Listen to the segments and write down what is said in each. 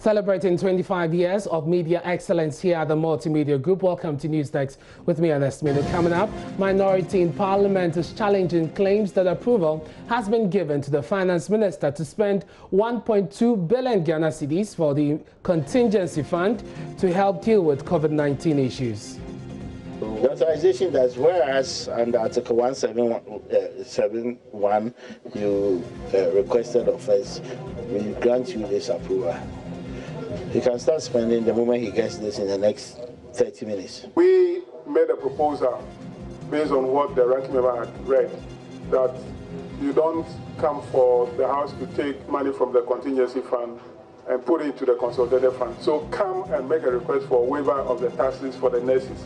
Celebrating 25 years of media excellence here at the Multimedia Group. Welcome to News Desk with me, Ernest Mino. Coming up, minority in Parliament is challenging claims that approval has been given to the Finance Minister to spend 1.2 billion Ghana cedis for the contingency fund to help deal with COVID-19 issues. The authorization that's whereas under Article 171, you requested of us, we grant you this approval. He can start spending the moment he gets this in the next 30 minutes. We made a proposal based on what the ranking member had read, that you don't come for the House to take money from the contingency fund and put it into the consolidated fund. So come and make a request for a waiver of the taxes for the nurses.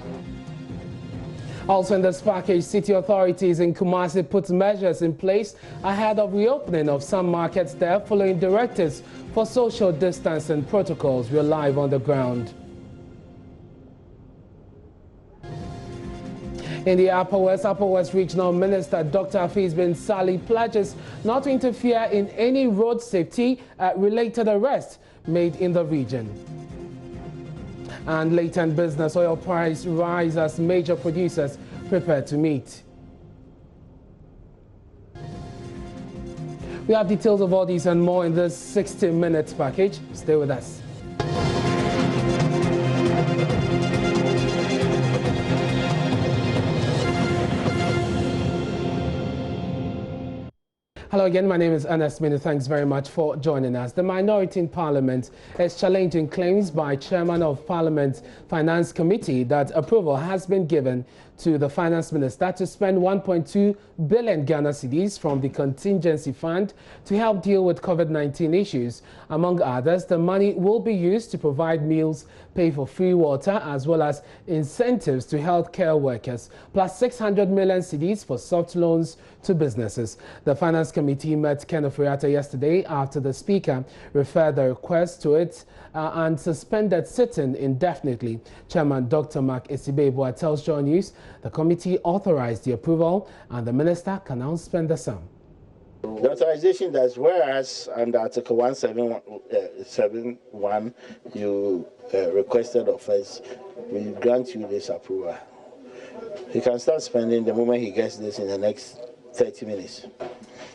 Also in this package, city authorities in Kumasi put measures in place ahead of reopening of some markets there following directives for social distance and protocols. We're live on the ground. In the Upper West Regional Minister Dr. Hafiz bin Sali pledges not to interfere in any road safety related arrests made in the region. And latent business, oil price rise as major producers prepare to meet. We have details of all these and more in this 60-minute package. Stay with us. Hello again, my name is Ernest Mino. Thanks very much for joining us. The minority in Parliament is challenging claims by Chairman of Parliament's Finance Committee that approval has been given to the Finance Minister to spend 1.2 billion Ghana cedis from the contingency fund to help deal with COVID-19 issues. Among others, the money will be used to provide meals, pay for free water, as well as incentives to healthcare workers, plus 600 million cedis for soft loans to businesses. The Finance Committee met Kenneth Friata yesterday after the Speaker referred the request to it and suspended sitting indefinitely. Chairman Dr. Mark Esibebua tells JoyNews the committee authorized the approval and the minister can now spend the sum. The authorization that's whereas under Article 171, you requested of us, we grant you this approval. He can start spending the moment he gets this in the next 30 minutes.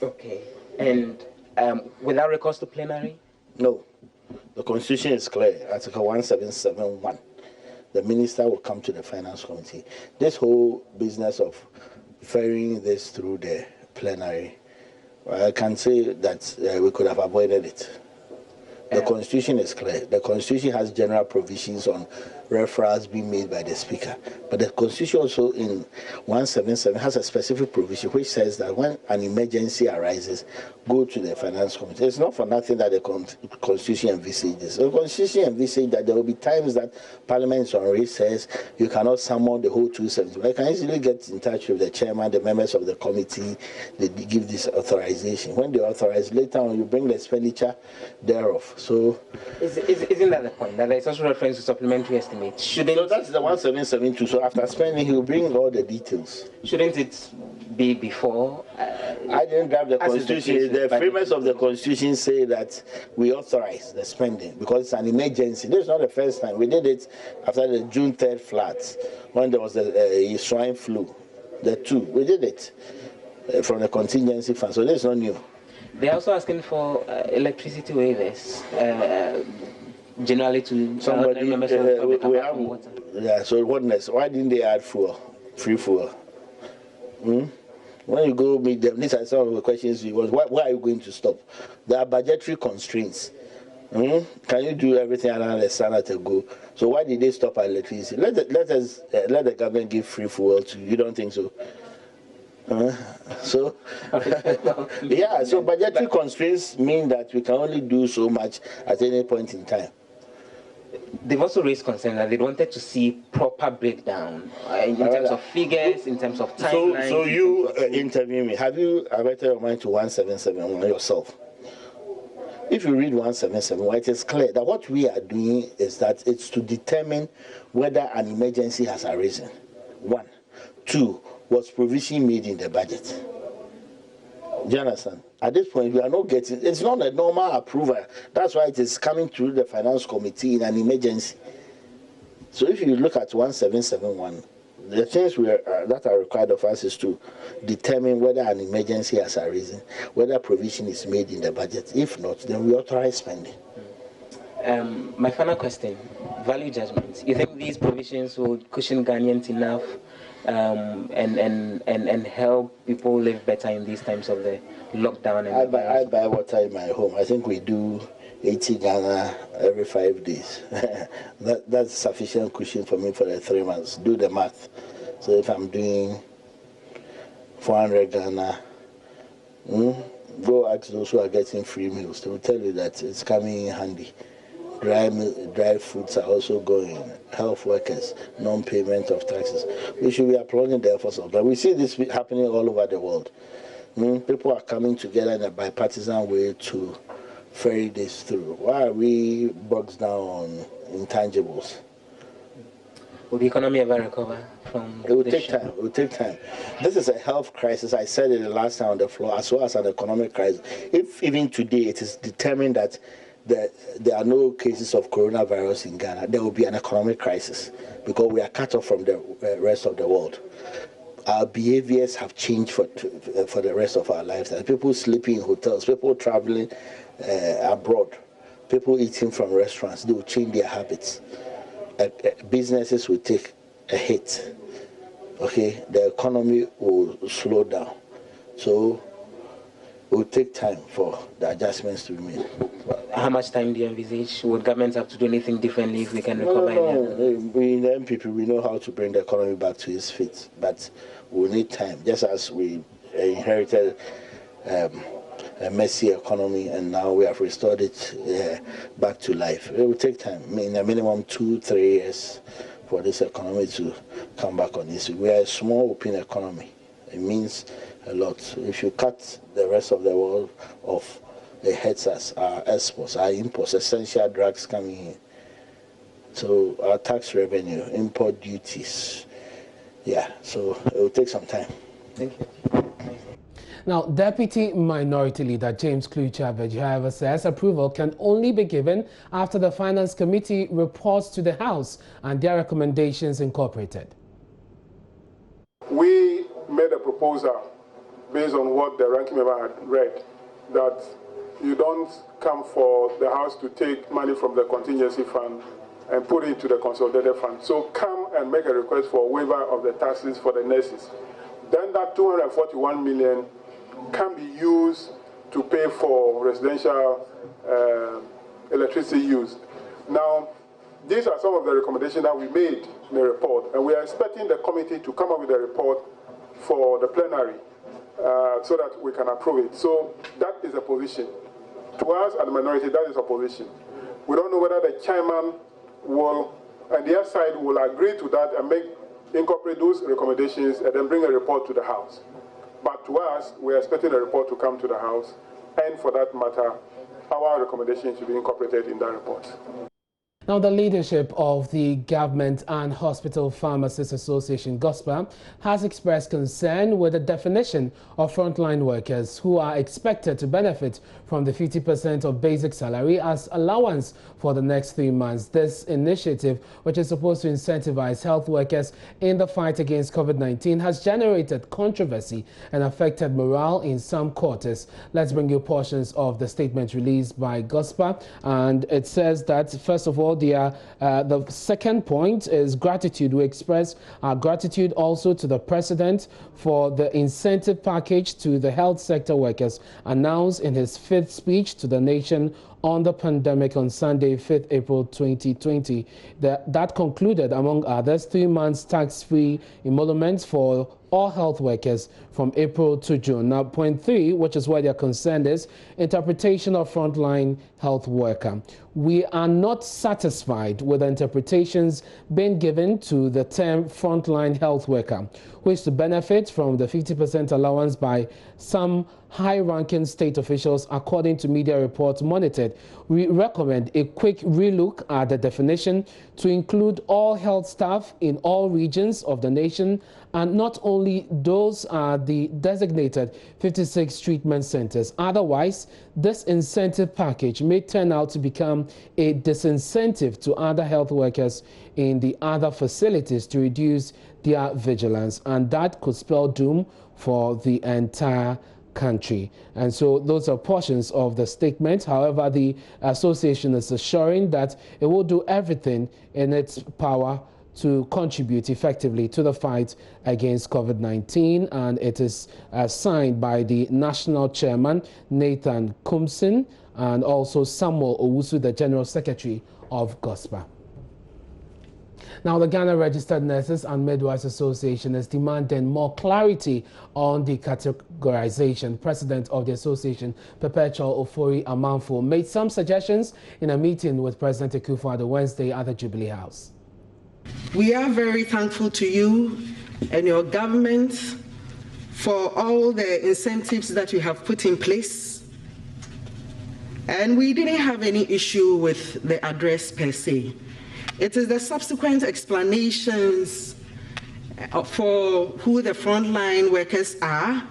Okay. And without recourse to plenary? No. The Constitution is clear. Article 1771. The minister will come to the Finance Committee. This whole business of ferrying this through the plenary, I can say that we could have avoided it. The Constitution is clear. The Constitution has general provisions on referrals being made by the Speaker. But the Constitution also in 177 has a specific provision which says that when an emergency arises, go to the Finance Committee. It's not for nothing that the Constitution envisages. The Constitution envisages that there will be times that Parliament is on recess, you cannot summon the whole 270. But you can easily get in touch with the chairman, the members of the committee, they give this authorization. When they authorize, later on you bring the expenditure thereof. So, isn't that the point? That there's also reference to supplementary estimates. So that's the 1772. So after spending, he will bring all the details. Shouldn't it be before? I didn't draft the Constitution. The framers of the Constitution say that we authorize the spending because it's an emergency. This is not the first time. We did it after the June 3rd floods when there was the swine flu. The two. We did it from the contingency fund. So this is not new. They're also asking for electricity waivers, generally to somebody. Members of the public about water. Yeah. So what next? Why didn't they add fuel, free fuel? When you go meet them, these are some of the questions. Why are you going to stop? There are budgetary constraints. Can you do everything around the sun at a go? So why did they stop at electricity? Let the government give free fuel to you. You don't think so? So yeah, so budgetary constraints mean that we can only do so much at any point in time. They've also raised concern that they wanted to see proper breakdown in terms of figures, in terms of timelines. So you interview me. Have you averted your mind to 1771 yourself? If you read 1771, it is clear that what we are doing is that it's to determine whether an emergency has arisen. 1. 2. Was provision made in the budget? Do you understand? At this point, we are not getting, it's not a normal approval. That's why it is coming through the finance committee in an emergency. So if you look at 1771, the things that are required of us is to determine whether an emergency has arisen, whether provision is made in the budget. If not, then we authorize spending. My final question, value judgments. You think these provisions will cushion Ghanaians enough and help people live better in these times of the lockdown? And I buy water in my home. I think we do 80 Ghana every 5 days. That's sufficient cushion for me for the 3 months. Do the math. So if I'm doing 400 Ghana, go ask those who are getting free meals. They will tell you that it's coming in handy. Dry foods are also going. Health workers, non-payment of taxes. We should be applauding the efforts of that. We see this happening all over the world. People are coming together in a bipartisan way to ferry this through. Why are we bogged down on intangibles? Will the economy ever recover from It will take time. It will take time. This is a health crisis. I said it the last time on the floor, as well as an economic crisis. If even today it is determined that there are no cases of coronavirus in Ghana, there will be an economic crisis because we are cut off from the rest of the world. Our behaviors have changed for the rest of our lives. People sleeping in hotels, people traveling abroad, people eating from restaurants, they will change their habits. Businesses will take a hit. Okay, the economy will slow down. So it will take time for the adjustments to be made. How much time do you envisage? Would governments have to do anything differently if we can recover? We in the MPP, we know how to bring the economy back to its feet, but we need time. Just as we inherited a messy economy and now we have restored it back to life. It will take time. I mean, a minimum 2-3 years for this economy to come back on its feet. We are a small open economy. It means a lot. If you cut the rest of the world off, it hurts us, our exports, our imports, essential drugs coming in. So our tax revenue, import duties, so it will take some time. Thank you. Now, Deputy Minority Leader James Kluchavage, however, says approval can only be given after the Finance Committee reports to the House and their recommendations incorporated. We made a proposal based on what the ranking member had read, that you don't come for the House to take money from the contingency fund and put it into the consolidated fund. So come and make a request for a waiver of the taxes for the nurses. Then that 241 million can be used to pay for residential electricity use. Now, these are some of the recommendations that we made in the report, and we are expecting the committee to come up with a report for the plenary so that we can approve it. So that is a position. To us, at the minority, that is a position. We don't know whether the chairman will, and the other side will agree to that and incorporate those recommendations and then bring a report to the House. But to us, we are expecting a report to come to the House, and for that matter, our recommendations should be incorporated in that report. Now, the leadership of the Government and Hospital Pharmacists Association, GOSPA, has expressed concern with the definition of frontline workers who are expected to benefit from the 50% of basic salary as allowance for the next 3 months. This initiative, which is supposed to incentivize health workers in the fight against COVID-19, has generated controversy and affected morale in some quarters. Let's bring you portions of the statement released by GOSPA, and it says that, first of all, the second point is gratitude. We express our gratitude also to the President for the incentive package to the health sector workers announced in his 5th speech to the nation on the pandemic on Sunday, 5th April 2020. That concluded, among others, 3 months tax-free emoluments for all health workers from April to June. Now, point 3, which is where their concern is, interpretation of frontline health worker. we are not satisfied with the interpretations being given to the term frontline health worker, who is to benefit from the 50% allowance by some high-ranking state officials, according to media reports monitored. We recommend a quick relook at the definition to include all health staff in all regions of the nation, and not only those are the designated 56 treatment centers. Otherwise, this incentive package may turn out to become a disincentive to other health workers in the other facilities to reduce their vigilance, and that could spell doom for the entire country. And so those are portions of the statement. However, the association is assuring that it will do everything in its power to contribute effectively to the fight against COVID-19, and it is signed by the national chairman, Nathan Kumsin, and also Samuel Owusu, the General Secretary of GOSPA. Now, the Ghana Registered Nurses and Midwives Association is demanding more clarity on the categorization. President of the association, Perpetual Ofori Amanfo, made some suggestions in a meeting with President Akufo-Addo Wednesday at the Jubilee House. We are very thankful to you and your government for all the incentives that you have put in place. And we didn't have any issue with the address per se. It is the subsequent explanations for who the frontline workers are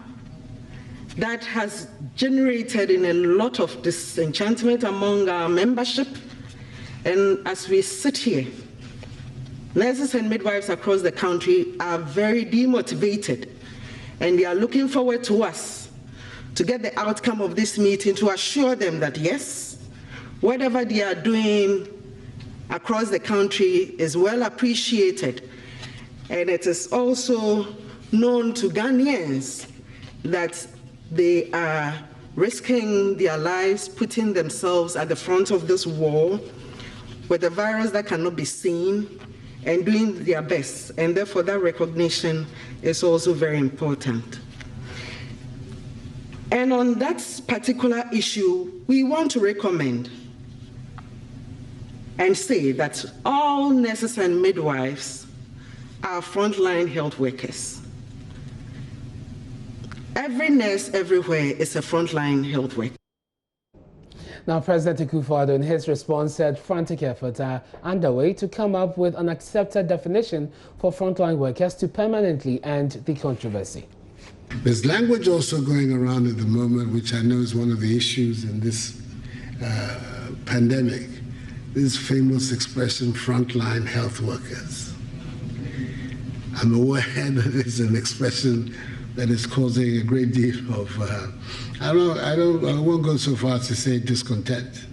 that has generated in a lot of disenchantment among our membership. And as we sit here, nurses and midwives across the country are very demotivated, and they are looking forward to us to get the outcome of this meeting to assure them that yes, whatever they are doing across the country is well appreciated, and it is also known to Ghanaians that they are risking their lives, putting themselves at the front of this war with a virus that cannot be seen, and doing their best, and therefore that recognition is also very important. And on that particular issue, we want to recommend and say that all nurses and midwives are frontline health workers. Every nurse everywhere is a frontline health worker. Now, President Akufo-Addo, in his response, said frantic efforts are underway to come up with an accepted definition for frontline workers to permanently end the controversy. There's language also going around at the moment, which I know is one of the issues in this pandemic. This famous expression, frontline health workers. I'm aware that it's an expression that is causing a great deal of, I won't go so far as to say discontent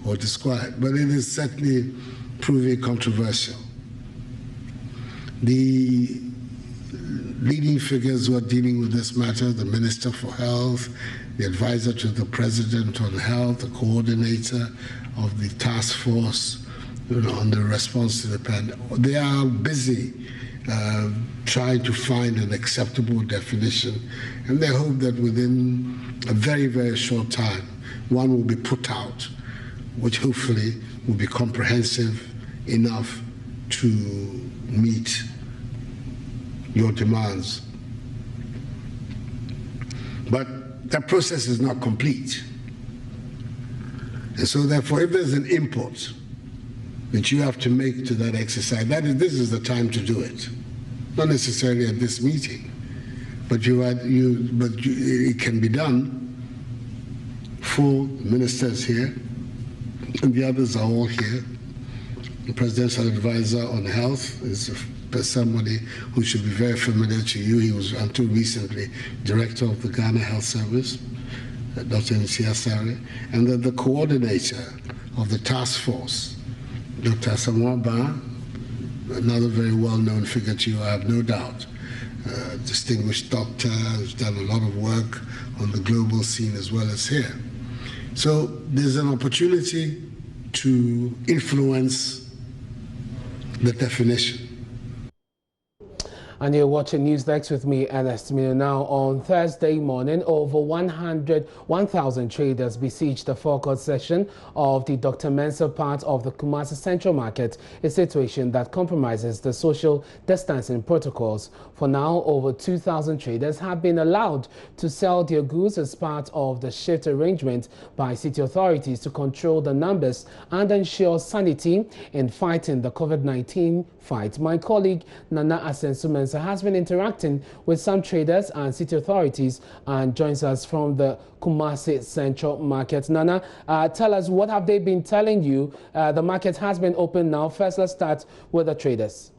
or disquiet, but it is certainly proving controversial. The leading figures who are dealing with this matter, the Minister for Health, the advisor to the President on Health, the coordinator of the task force on the response to the pandemic, they are busy trying to find an acceptable definition, and they hope that within a very, very short time, one will be put out, which hopefully will be comprehensive enough to meet your demands. But that process is not complete. And so therefore, if there's an input that you have to make to that exercise, this is the time to do it. Not necessarily at this meeting, but it can be done. Full ministers here, and the others are all here. The presidential advisor on health is somebody who should be very familiar to you. He was until recently director of the Ghana Health Service, Dr. Nsiasare, and then the coordinator of the task force, Dr. Asamoah Ba, another very well-known figure to you, I have no doubt. Distinguished doctor who's done a lot of work on the global scene as well as here. So there's an opportunity to influence the definition. And you're watching Newsdesk with me, Ernest Mino. Now, on Thursday morning, over 1,000 traders besieged the forecourt session of the Dr. Mensah part of the Kumasi Central Market, a situation that compromises the social distancing protocols. For now, over 2,000 traders have been allowed to sell their goods as part of the shift arrangement by city authorities to control the numbers and ensure sanity in fighting the COVID-19 fight. My colleague Nana Asensu has been interacting with some traders and city authorities and joins us from the Kumasi Central Market. Nana, tell us, what have they been telling you? The market has been open now. First, let's start with the traders.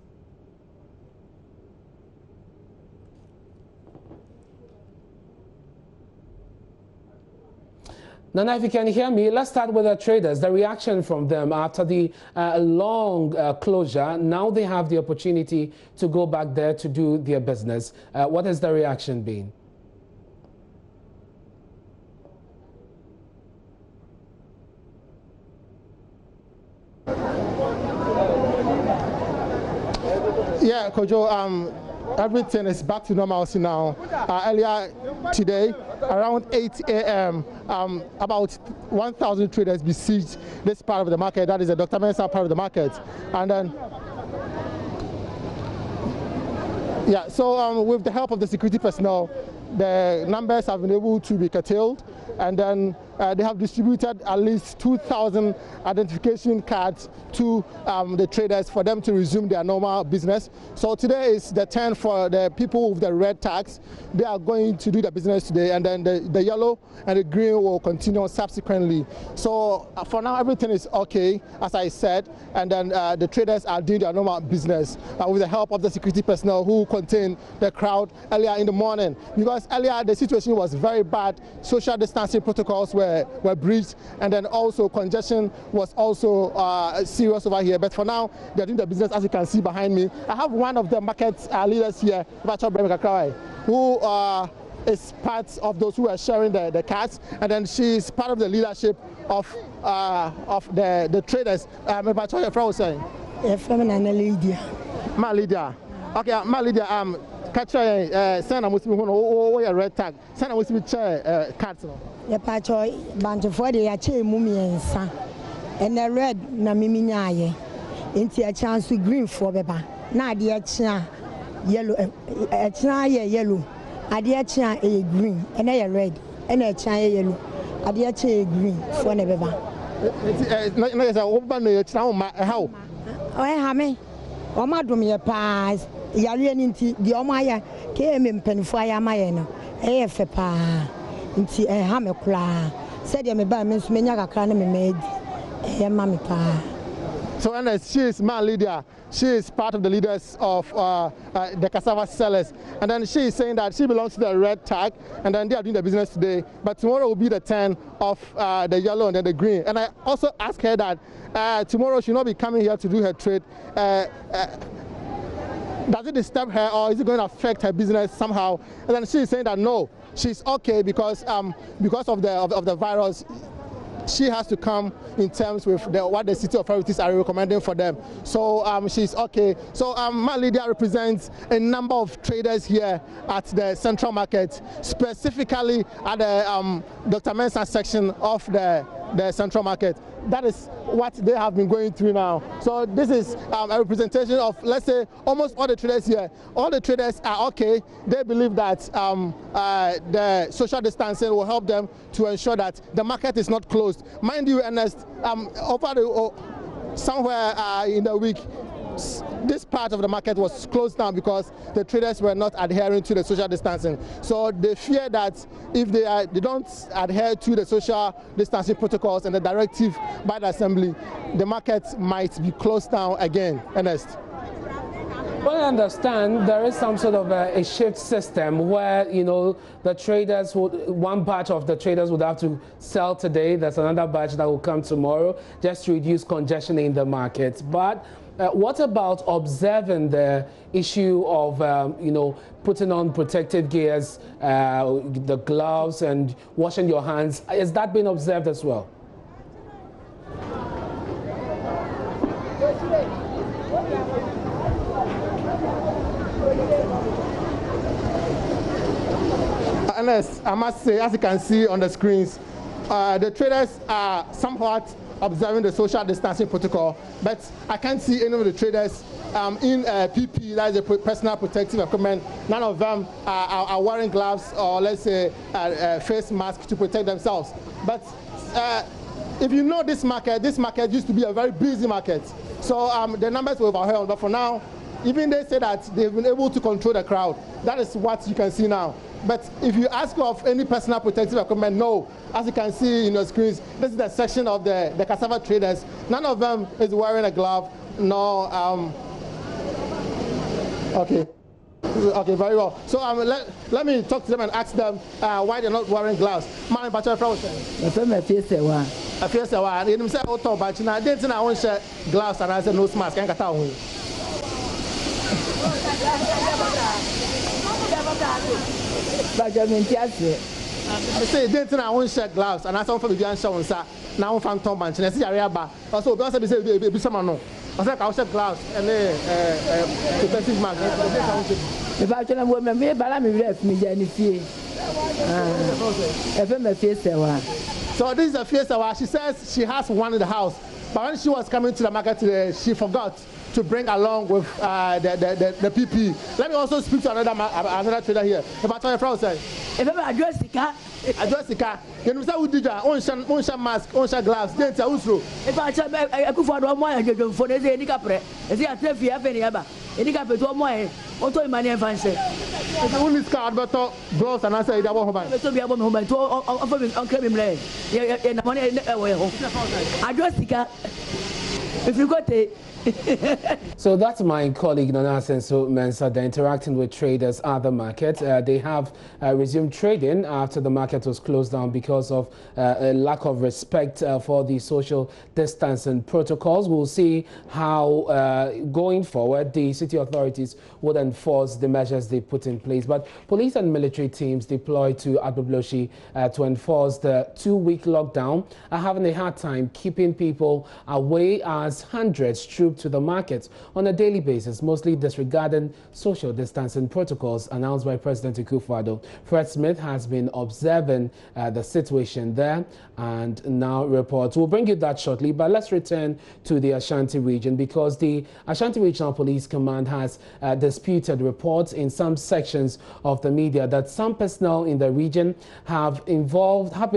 Nana, if you can hear me, let's start with the traders. The reaction from them after the long closure. Now they have the opportunity to go back there to do their business. What has the reaction been? Yeah, Kojo, everything is back to normalcy now. Earlier today, around 8 a.m., about 1,000 traders besieged this part of the market. That is the Dr. Mensah part of the market. And then, yeah, so with the help of the security personnel, the numbers have been able to be curtailed. And then they have distributed at least 2,000 identification cards to the traders for them to resume their normal business. So today is the turn for the people with the red tags. They are going to do the business today, and then the yellow and the green will continue subsequently. So for now, everything is okay, as I said, and then the traders are doing their normal business with the help of the security personnel who contained the crowd earlier in the morning. Because earlier the situation was very bad. Social distancing protocols were breached, and then also congestion was also serious over here. But for now, they're doing the business, as you can see behind me. I have one of the market leaders here, who is part of those who are sharing the cards, and then she's part of the leadership of the traders. Your friend was saying? Lydia. Ma Lydia. Okay, Ma Lydia. Catcher, send a Muslim who a red tag. Send a Muslim chair cards. The patchoy, Banjo for the Ache Mummy and Son. And the red Namimiaye. Into a chance to green for Beba. Now the Achna yellow, a china yellow. A dear china a green, and a red, and a china yellow. A dear chair green for Nebeba. It's a open how? Oh, I have me. Oh, madam, your pass. Yalian into the Omaya came in Penfire Mayeno, AFPA, into a hammer said you may buy Miss Menaga Cranny made a mammy pa. So, and she is my leader. She is part of the leaders of the cassava sellers. And then she is saying that she belongs to the red tag, and then they are doing the business today. But tomorrow will be the turn of the yellow and then the green. And I also asked her that tomorrow she will not be coming here to do her trade. Does it disturb her, or is it going to affect her business somehow? And then she's saying that no, she's okay because of the virus. She has to come in terms with what the city authorities are recommending for them. So she's okay. So my leader represents a number of traders here at the Central Market, specifically at the Dr. Mensah section of the Central Market. That is what they have been going through now. So this is a representation of, let's say, almost all the traders here. All the traders are okay. They believe that the social distancing will help them to ensure that the market is not closed. Mind you, Ernest, somewhere in the week, this part of the market was closed down because the traders were not adhering to the social distancing. So they fear that if they don't adhere to the social distancing protocols and the directive by the assembly, the market might be closed down again. Ernest. Well, I understand there is some sort of a shift system where, you know, the traders one batch of the traders would have to sell today. There's another batch that will come tomorrow just to reduce congestion in the market. But what about observing the issue of, you know, putting on protective gears, the gloves and washing your hands? Has that been observed as well? and I must say, as you can see on the screens, the traders are somewhat observing the social distancing protocol, but I can't see any of the traders in PP, that is a personal protective equipment. None of them are wearing gloves or, let's say, face masks to protect themselves. But if you know this market used to be a very busy market. So the numbers were overwhelmed, but for now, even they say that they've been able to control the crowd. That is what you can see now. But if you ask of any personal protective equipment, no. As you can see in your screens, this is the section of the cassava traders. None of them is wearing a glove, no. Okay, very well. So let me talk to them and ask them why they're not wearing gloves. My bachelor friend. I feel so. I didn't say auto, but I didn't want to share gloves and I said no mask. I can't tell you. I say didn't I want to share gloves and I saw for the young show now I'm from Tom Banch and I see Ariaba. Also, don't say be someone no. I said I'll share gloves and protective mask. If I tell them what me, but I'm left me Jenny. So this is a fiesta. She says she has one in the house, but when she was coming to the market today, she forgot to bring along with the PP. Let me also speak to another trader here. If I tell your friend, say, if I address the car, you know who did that? On mask, on gloves. Then tell you. If I tell I could for 1 month for the any capre, as I tell you, any other, any capre to 1 month, auto money and fancy. If you only card, but gloves and I say that one. So be able to offer me on claim lane. And the money address the car. If you got it. So that's my colleague Nana Senso Mensah. They're interacting with traders at the market. They have resumed trading after the market was closed down because of a lack of respect for the social distancing protocols. We'll see how going forward the city authorities would enforce the measures they put in place. But police and military teams deployed to Agbobloshi to enforce the 2-week lockdown are having a hard time keeping people away as hundreds trooped to the market on a daily basis, mostly disregarding social distancing protocols announced by President Akufo-Addo. Fred Smith has been observing the situation there and now reports. We'll bring you that shortly, but let's return to the Ashanti region because the Ashanti Regional Police Command has disputed reports in some sections of the media that some personnel in the region have been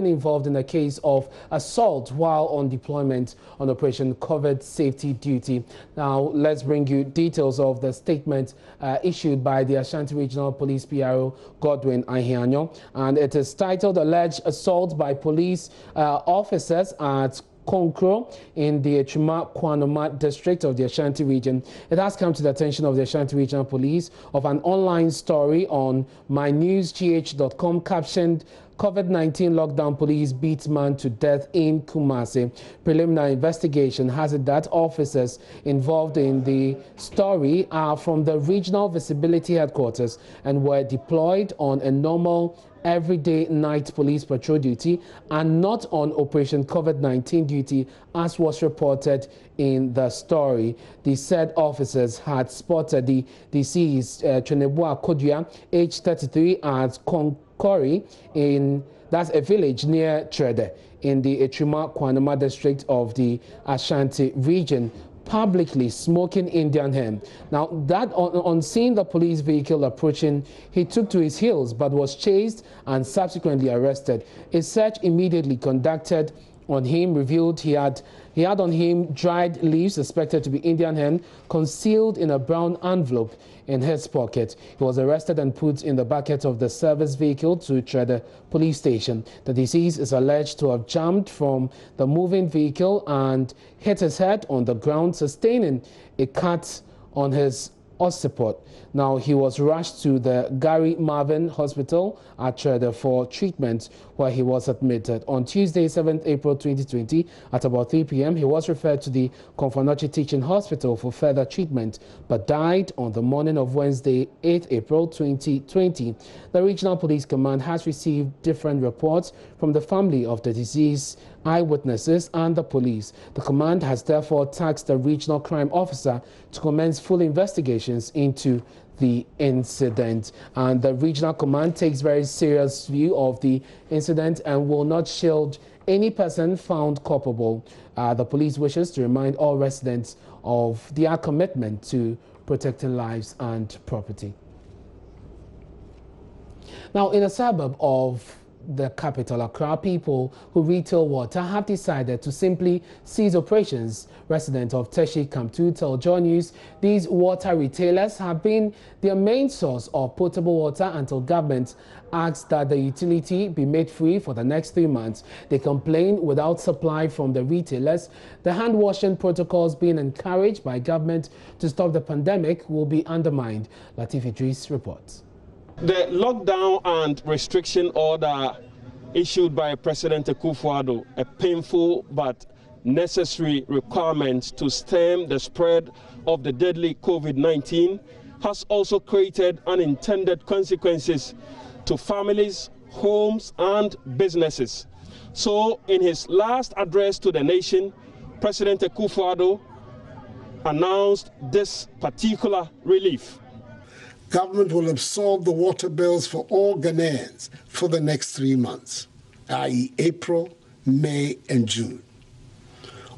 involved in a case of assault while on deployment on Operation COVID Safety Duty. Now, let's bring you details of the statement issued by the Ashanti Regional Police PRO Godwin Ahianyo, and it is titled Alleged Assault by Police Officers at Konkro in the Echuma Kwanoma district of the Ashanti region. It has come to the attention of the Ashanti Regional Police of an online story on mynewsgh.com captioned COVID-19 lockdown police beats man to death in Kumasi. Preliminary investigation has it that officers involved in the story are from the regional visibility headquarters and were deployed on a normal everyday night police patrol duty and not on Operation COVID-19 duty as was reported in the story. The said officers had spotted the deceased Chenebua Kodua, aged 33, at Konkori that's a village near Trede in the Echuma Kwanoma district of the Ashanti region, publicly smoking Indian hemp. Now, that on seeing the police vehicle approaching, he took to his heels but was chased and subsequently arrested. A search immediately conducted on him revealed he had on him dried leaves suspected to be Indian hemp concealed in a brown envelope in his pocket. He was arrested and put in the bucket of the service vehicle to Trede police station. The deceased is alleged to have jumped from the moving vehicle and hit his head on the ground, sustaining a cut on his occiput. Now, he was rushed to the Gary Marvin Hospital at Trede for treatment, where he was admitted. On Tuesday, 7th April 2020, at about 3 p.m., he was referred to the Konfanochi Teaching Hospital for further treatment, but died on the morning of Wednesday, 8th April 2020. The Regional Police Command has received different reports from the family of the deceased, eyewitnesses and the police. The command has therefore tasked the regional crime officer to commence full investigations into the incident. And the regional command takes very serious view of the incident and will not shield any person found culpable. The police wishes to remind all residents of their commitment to protecting lives and property. Now, in a suburb of the capital, Accra, people who retail water have decided to simply cease operations. Residents of Teshi Kamtu tell JoyNews these water retailers have been their main source of potable water until government asks that the utility be made free for the next 3 months. They complain without supply from the retailers, the hand-washing protocols being encouraged by government to stop the pandemic will be undermined. Latif Idris reports. The lockdown and restriction order issued by President Akufo-Addo, a painful but necessary requirement to stem the spread of the deadly COVID-19, has also created unintended consequences to families, homes, and businesses. So, in his last address to the nation, President Akufo-Addo announced this particular relief. Government will absorb the water bills for all Ghanaians for the next 3 months, i.e. April, May, and June.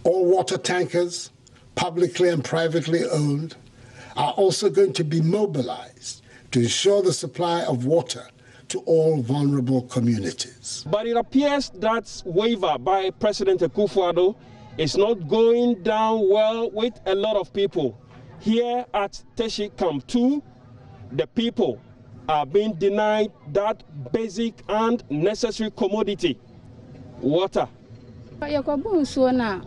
All water tankers, publicly and privately owned, are also going to be mobilized to ensure the supply of water to all vulnerable communities. But it appears that waiver by President Akufo-Addo is not going down well with a lot of people. Here at Teshi Kamtu, the people are being denied that basic and necessary commodity, water. Yes, a problem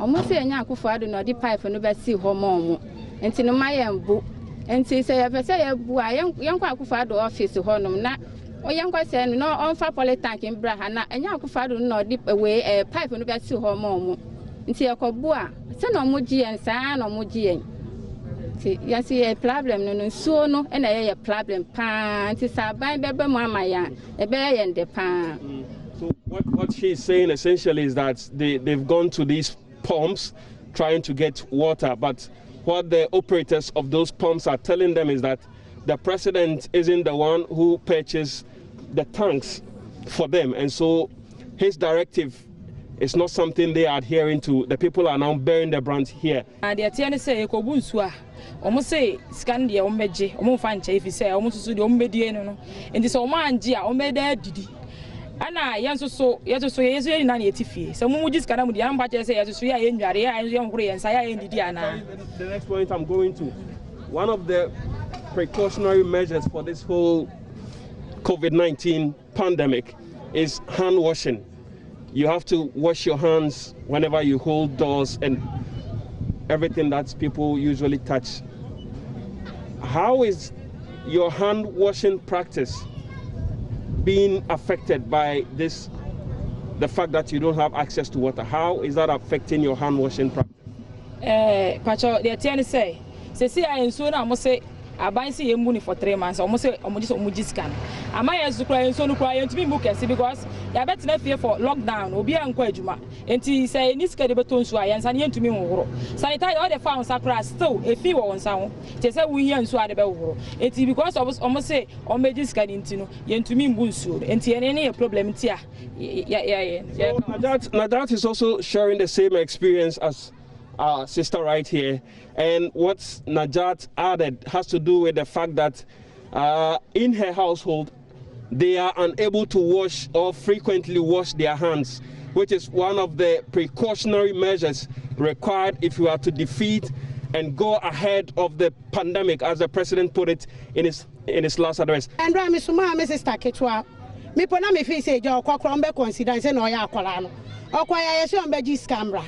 no so no and a problem pan to sabai bebe mama ya a bear and the pan. So what she's saying essentially is that they've gone to these pumps trying to get water, but what the operators of those pumps are telling them is that the president isn't the one who purchased the tanks for them, and so his directive is not something they are adhering to. The people are now bearing the brunt here. Almost say Scandia or Meji, or Fancha, if you say almost to the Omediano, and this Omangia, Omeda Didi. And I answer so, yes, so yes, 90 some would just come with the ambassador say, as we are in Jaria and young Korea and Saya in Diana. The next point I'm going to, one of the precautionary measures for this whole COVID-19 pandemic is hand washing. You have to wash your hands whenever you hold doors and everything that people usually touch. How is your hand washing practice being affected by this, the fact that you don't have access to water? How is that affecting your hand washing practice? Pacho, the attorney say I am soon, I must say, I buy see money for 3 months, almost say, almost scan. Am I as to cry and so crying to be because I bet not fear for lockdown or be unquajuma. And he say, Niska de Baton Sway and Sanyan to me. Sanitary all the farms are still a few on sound. They say we here and swat about it because I was almost say, or made this guy into yen to me Bunsu and any problem here. So Nadat is also sharing the same experience as our sister right here, and what Najat added has to do with the fact that in her household they are unable to wash or frequently wash their hands, which is one of the precautionary measures required if you are to defeat and go ahead of the pandemic, as the president put it in his last address. And Mrs. Taketwa, me pona me fi say jo kwakrombe consider say no ya akwala no. Okwaya yesi on beji scamra.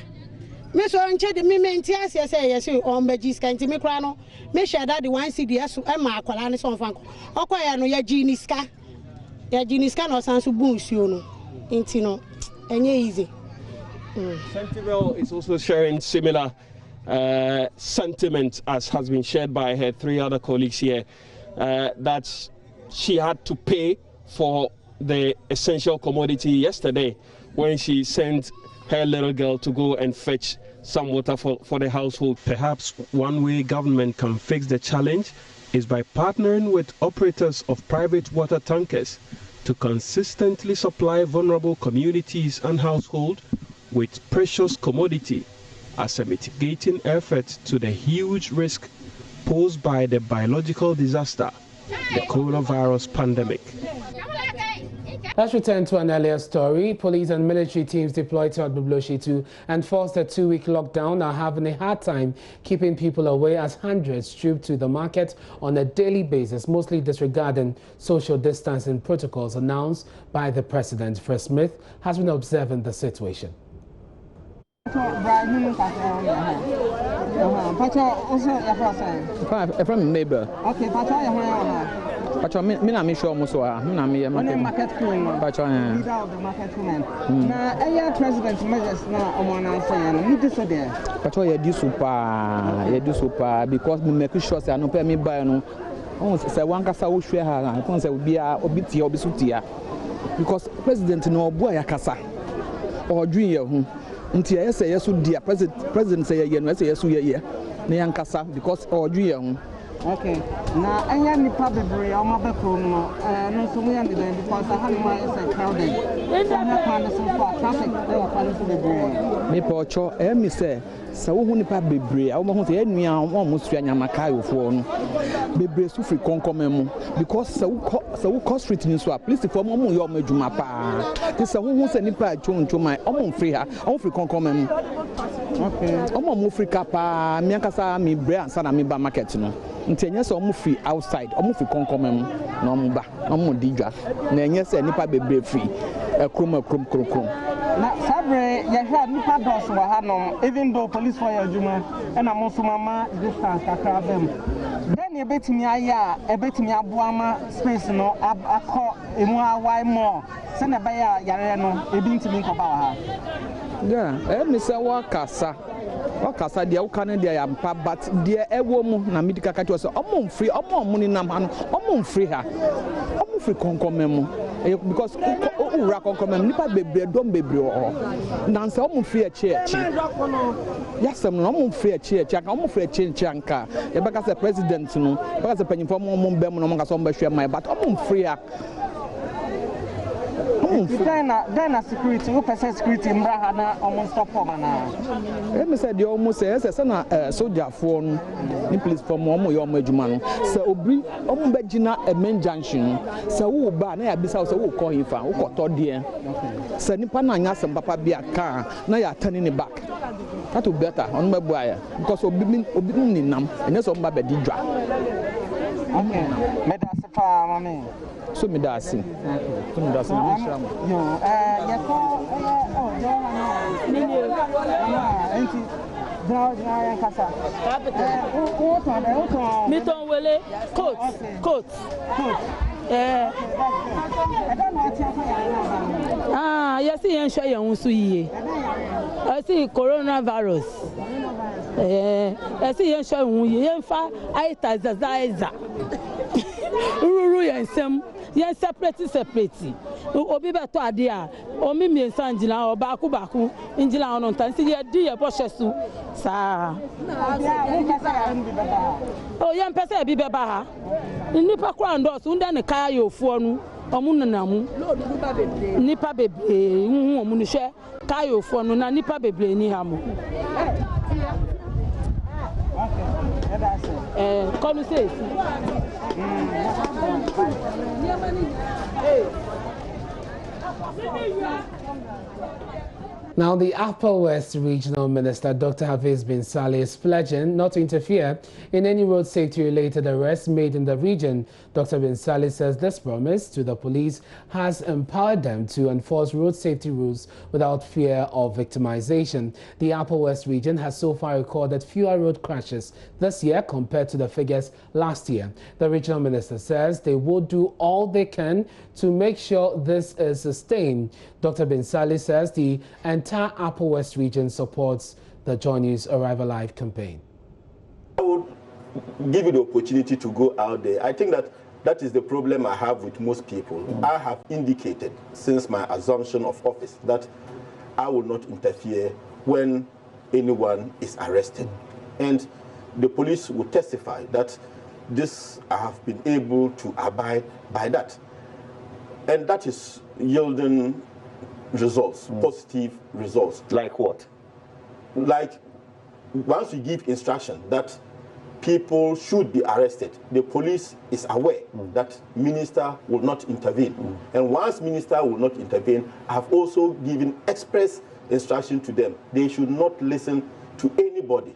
Me so nche de me menti say yesi on beji scanti me kra no. Me share that the 1 CD so e ma akwala ne so fanko. Okwaya no ya jiniska. Ya jiniska no sanso bunsuo no. Inti no enye easy. Sentinel is also sharing similar sentiment as has been shared by her 3 other colleagues here, that she had to pay for the essential commodity yesterday when she sent her little girl to go and fetch some water for the household. Perhaps one way government can fix the challenge is by partnering with operators of private water tankers to consistently supply vulnerable communities and households with precious commodity as a mitigating effort to the huge risk posed by the biological disaster, the coronavirus pandemic. Let's return to an earlier story. Police and military teams deployed to Agbebloshi to enforce the 2-week lockdown are having a hard time keeping people away as hundreds troop to the market on a daily basis, mostly disregarding social distancing protocols announced by the president. Fred Smith has been observing the situation. From neighbor. Okay, Pacho, me na me show mo so ah, me na me market queen. Pacho, leader of the market women. Na area president measures na omo na say no, me dey so there. Pacho, ye di super because me make sure say I no pay me buy no. On say wan kasa wo hwe ha, I kon say obi tie obi so tia. Because president no obo ya kasa. O dwin ye hu. Nti ye say yeso dia president say ye no say yeso ye. Na yan kasa because o dwin ye hu. Okay. Now, I am the public area. I'm a bit no, so we are because I have my crowded. So I have some traffic. They are planning to the brain. Me pocho, me say, so who ni public area? I want to say, we are almost free nyamakayo for no. Bebre so free konkomemu because so cost street ni so please for mo yo medjuma pa. This who say nipa choncho my omo free ha, omo free konkomemu. Okay. Omo mo free kapa, me akasa me bre ansa na me ba market no. Ntenye so omo free outside, omo free konkomem na omo ba, omo digwa. Na enye se nipa bebre free. Krom. Na sabre ye hwa nipa dos wa ha no, even though police for your juma and am so mama distance kakra bem. Then e betimi aya, e betimi aboama space no akọ emu awai more. Se na ba ya yare no, e bi ntimi nkoba wa ha. Yeah, me say wa kasa. Wakasa dia ukane dia ya mpa but dia ewo mu na medical kati so omo free omo ni nam ha no omo free ha omo free konkomem because ura konkomem nipa bebre dom bebre o na se omo free echi yasem no omo free echi aka omo free echi anka e baka se president no baka se panyimfo omo mbem no mo ka so omo behwe mai but omo free ha Then security, who person security mrahana almost stop for mana. Me said the almost say na soldier for ni police for mo yo adwuma no. Se obri omo begina a main junction. Se wo ba na ya bisa se wo call him fa, wo koto de. Se nipa na anya sem papa bia ka na ya turning it back. That will better on my boy because obi ni nam enye so mba be di dwa. Okay. Me da se pa mami. So me da si. So me da si ni sham. Yo, ye ko enti dra kasa. Miton wele coat. Yes, you show your suye. I see coronavirus. I see you show you fa aita zaza. Ruru yensem yen separate. Obi beto ade a o mi miensa njila o baku njila ono ntan si ye di ye boshesu sa. O yen pese bi beba ha. Nipa kwa ndo so nda ne kaya yo fuo nu omu nanamu nipa bebre hu omu ni hwe kaya yo fuo nu na nipa bebre ni ha mo come say Now, the Upper West Regional Minister, Dr. Hafiz bin Saleh, is pledging not to interfere in any road safety-related arrests made in the region. Dr. bin Saleh says this promise to the police has empowered them to enforce road safety rules without fear of victimization. The Upper West region has so far recorded fewer road crashes this year compared to the figures last year. The regional minister says they will do all they can to make sure this is sustained. Dr. bin Saleh says the entire Upper West region supports the JoyNews Arrive Alive campaign. I would give you the opportunity to go out there. I think that is the problem I have with most people. I have indicated since my assumption of office that I will not interfere when anyone is arrested. And the police will testify that this I have been able to abide by that. And that is yielding results, positive results. Like what? Like once you give instruction that people should be arrested, the police is aware that minister will not intervene. And once minister will not intervene, I have also given express instruction to them. They should not listen to anybody,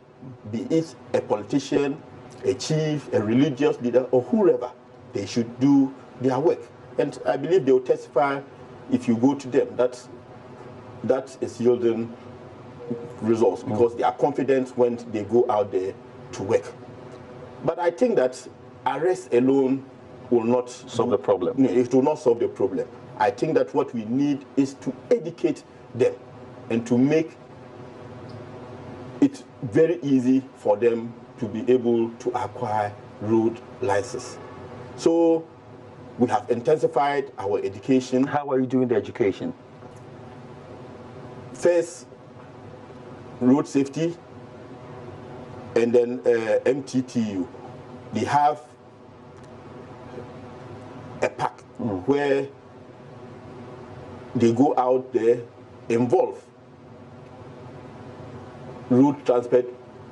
be it a politician, a chief, a religious leader, or whoever. They should do their work. And I believe they will testify, if you go to them, that is yielding results because they are confident when they go out there to work. But I think that arrest alone will not solve the problem. No, it will not solve the problem. I think that what we need is to educate them and to make it very easy for them to be able to acquire road licenses. So we have intensified our education. How are you doing the education? First, road safety, and then MTTU. They have a pack where they go out there, involve road transport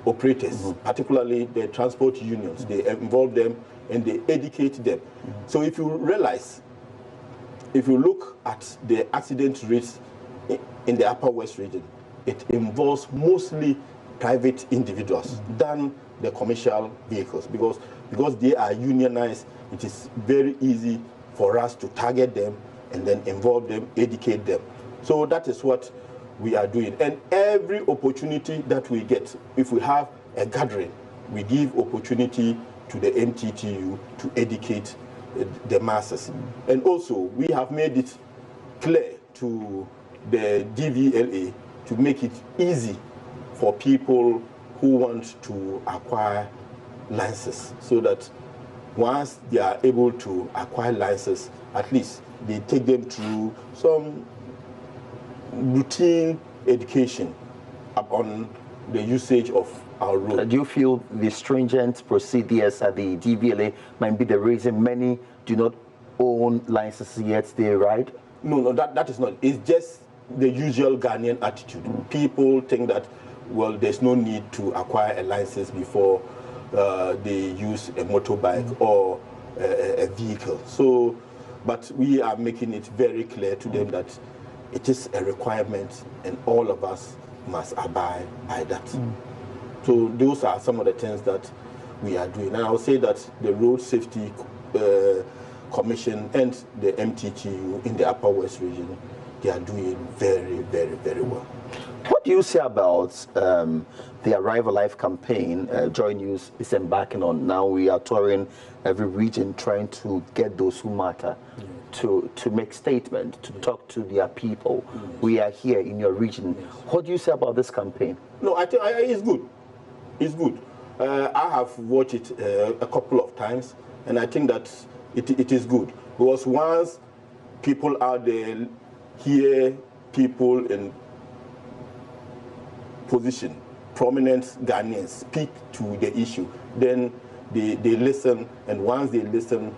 operators, particularly the transport unions. They involve them and they educate them. So if you realize, if you look at the accident rates in the Upper West region, it involves mostly private individuals than the commercial vehicles because they are unionized. It is very easy for us to target them and then involve them, educate them. So that is what we are doing. And every opportunity that we get, if we have a gathering, we give opportunity to the MTTU to educate the masses. And also, we have made it clear to the DVLA to make it easy for people who want to acquire licenses, so that once they are able to acquire licenses, at least they take them through some routine education on the usage of our road. Do you feel the stringent procedures at the DVLA might be the reason many do not own licenses yet they ride? No, that is not. It's just the usual Ghanaian attitude. People think that, well, there's no need to acquire a license before they use a motorbike or a vehicle. So, but we are making it very clear to them that it is a requirement and all of us must abide by that. So those are some of the things that we are doing. And I would say that the Road Safety Commission and the MTTU in the Upper West region, they are doing very, very, very well. What do you say about the Arrive Alive campaign JoyNews is embarking on? Now we are touring every region trying to get those who matter to make statement, to talk to their people. We are here in your region. What do you say about this campaign? No, I think it's good. It's good. I have watched it a couple of times, and I think that it is good. Because once people out there hear people in position, prominent Ghanaians speak to the issue, then they listen, and once they listen,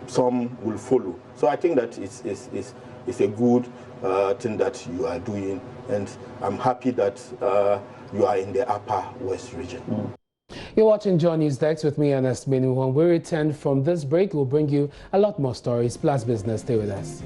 some will follow. So I think that it's a good thing that you are doing, and I'm happy that you are in the Upper West region. You're watching JoyNews Dex with me, Ernest Menu. When we return from this break, we'll bring you a lot more stories plus business. Stay with us.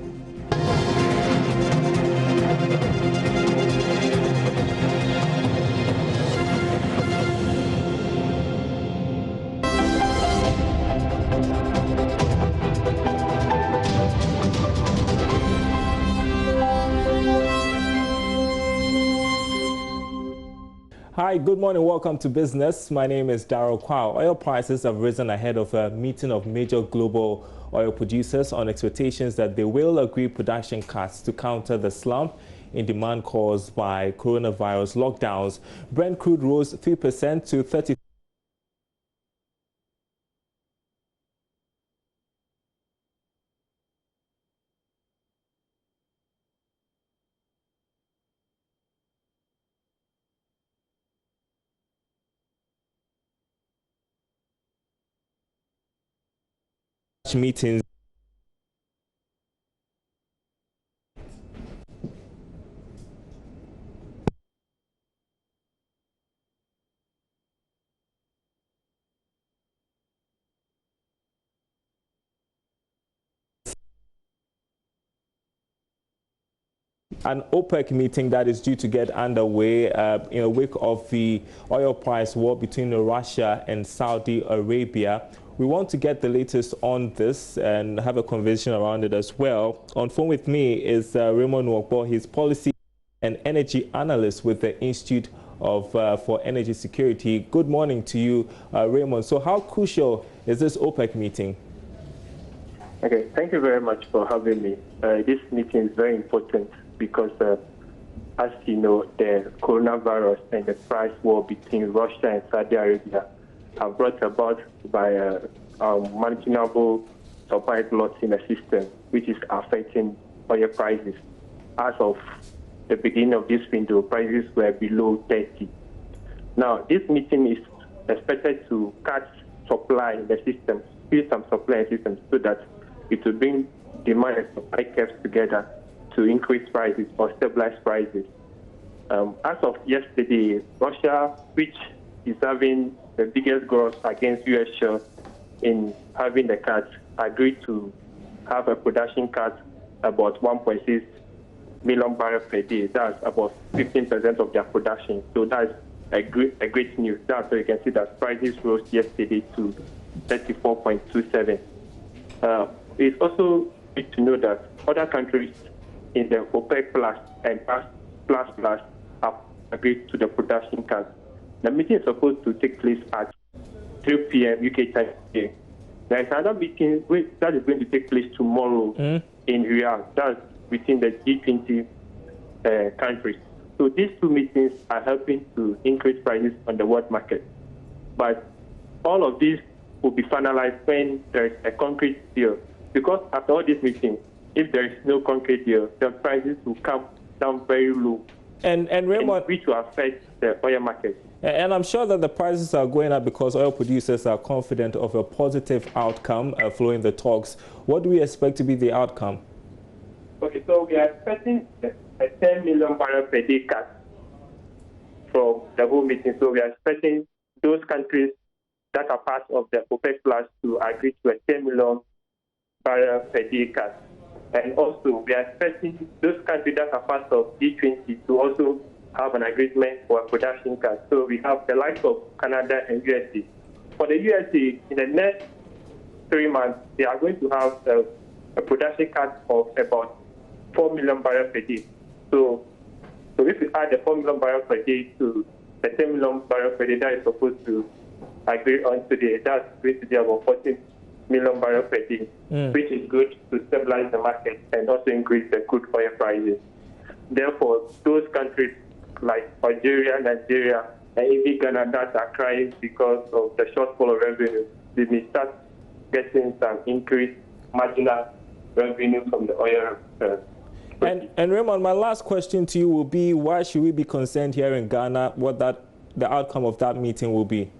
Hi, good morning. Welcome to Business. My name is Darryl Kwao. Oil prices have risen ahead of a meeting of major global oil producers on expectations that they will agree production cuts to counter the slump in demand caused by coronavirus lockdowns. Brent crude rose 3% to 30. such meetings. An OPEC meeting that is due to get underway in a wake of the oil price war between Russia and Saudi Arabia. We want to get the latest on this and have a conversation around it as well. On phone with me is Raymond Nwokbo. He's policy and energy analyst with the Institute for Energy Security. Good morning to you, Raymond. So how crucial is this OPEC meeting? Okay, thank you very much for having me. This meeting is very important because, as you know, the coronavirus and the price war between Russia and Saudi Arabia have brought about by unimaginable supply loss in the system, which is affecting oil prices. As of the beginning of this window, prices were below 30. Now, this meeting is expected to cut supply in the system, build some supply in the system so that it will bring demand and supply curves together to increase prices or stabilize prices. As of yesterday, Russia, which is having the biggest growth against U.S. shale in having the cut, agreed to have a production cut about 1.6 million barrels per day. That's about 15% of their production. So that's a great news. That's so you can see that prices rose yesterday to 34.27. It's also good to know that other countries in the OPEC Plus and Plus have agreed to the production cut. The meeting is supposed to take place at 3 p.m. UK time today. There is another meeting that is going to take place tomorrow in Riyadh. That's within the G20 countries. So these two meetings are helping to increase prices on the world market. But all of these will be finalized when there is a concrete deal. Because after all these meetings, if there is no concrete deal, the prices will come down very low. And Raymond, which will affect the oil market. And I'm sure that the prices are going up because oil producers are confident of a positive outcome following the talks. What do we expect to be the outcome? Okay, so we are expecting a 10 million barrel per day cut from the whole meeting. So we are expecting those countries that are part of the OPEC Plus to agree to a 10 million barrel per day cut. And also, we are expecting those countries that are part of G20 to also have an agreement for a production cut. So we have the likes of Canada and USA. For the USA, in the next 3 months, they are going to have a production cut of about 4 million barrels per day. So if we add the 4 million barrels per day to the 10 million barrels per day that is supposed to agree on today, that's going to be about 14 million barrels per day, which is good to stabilize the market and also increase the crude oil prices. Therefore, those countries like Algeria, Nigeria, and even Ghana that are crying because of the shortfall of revenue, they may start getting some increased marginal revenue from the oil. And Raymond, my last question to you will be, why should we be concerned here in Ghana what the outcome of that meeting will be?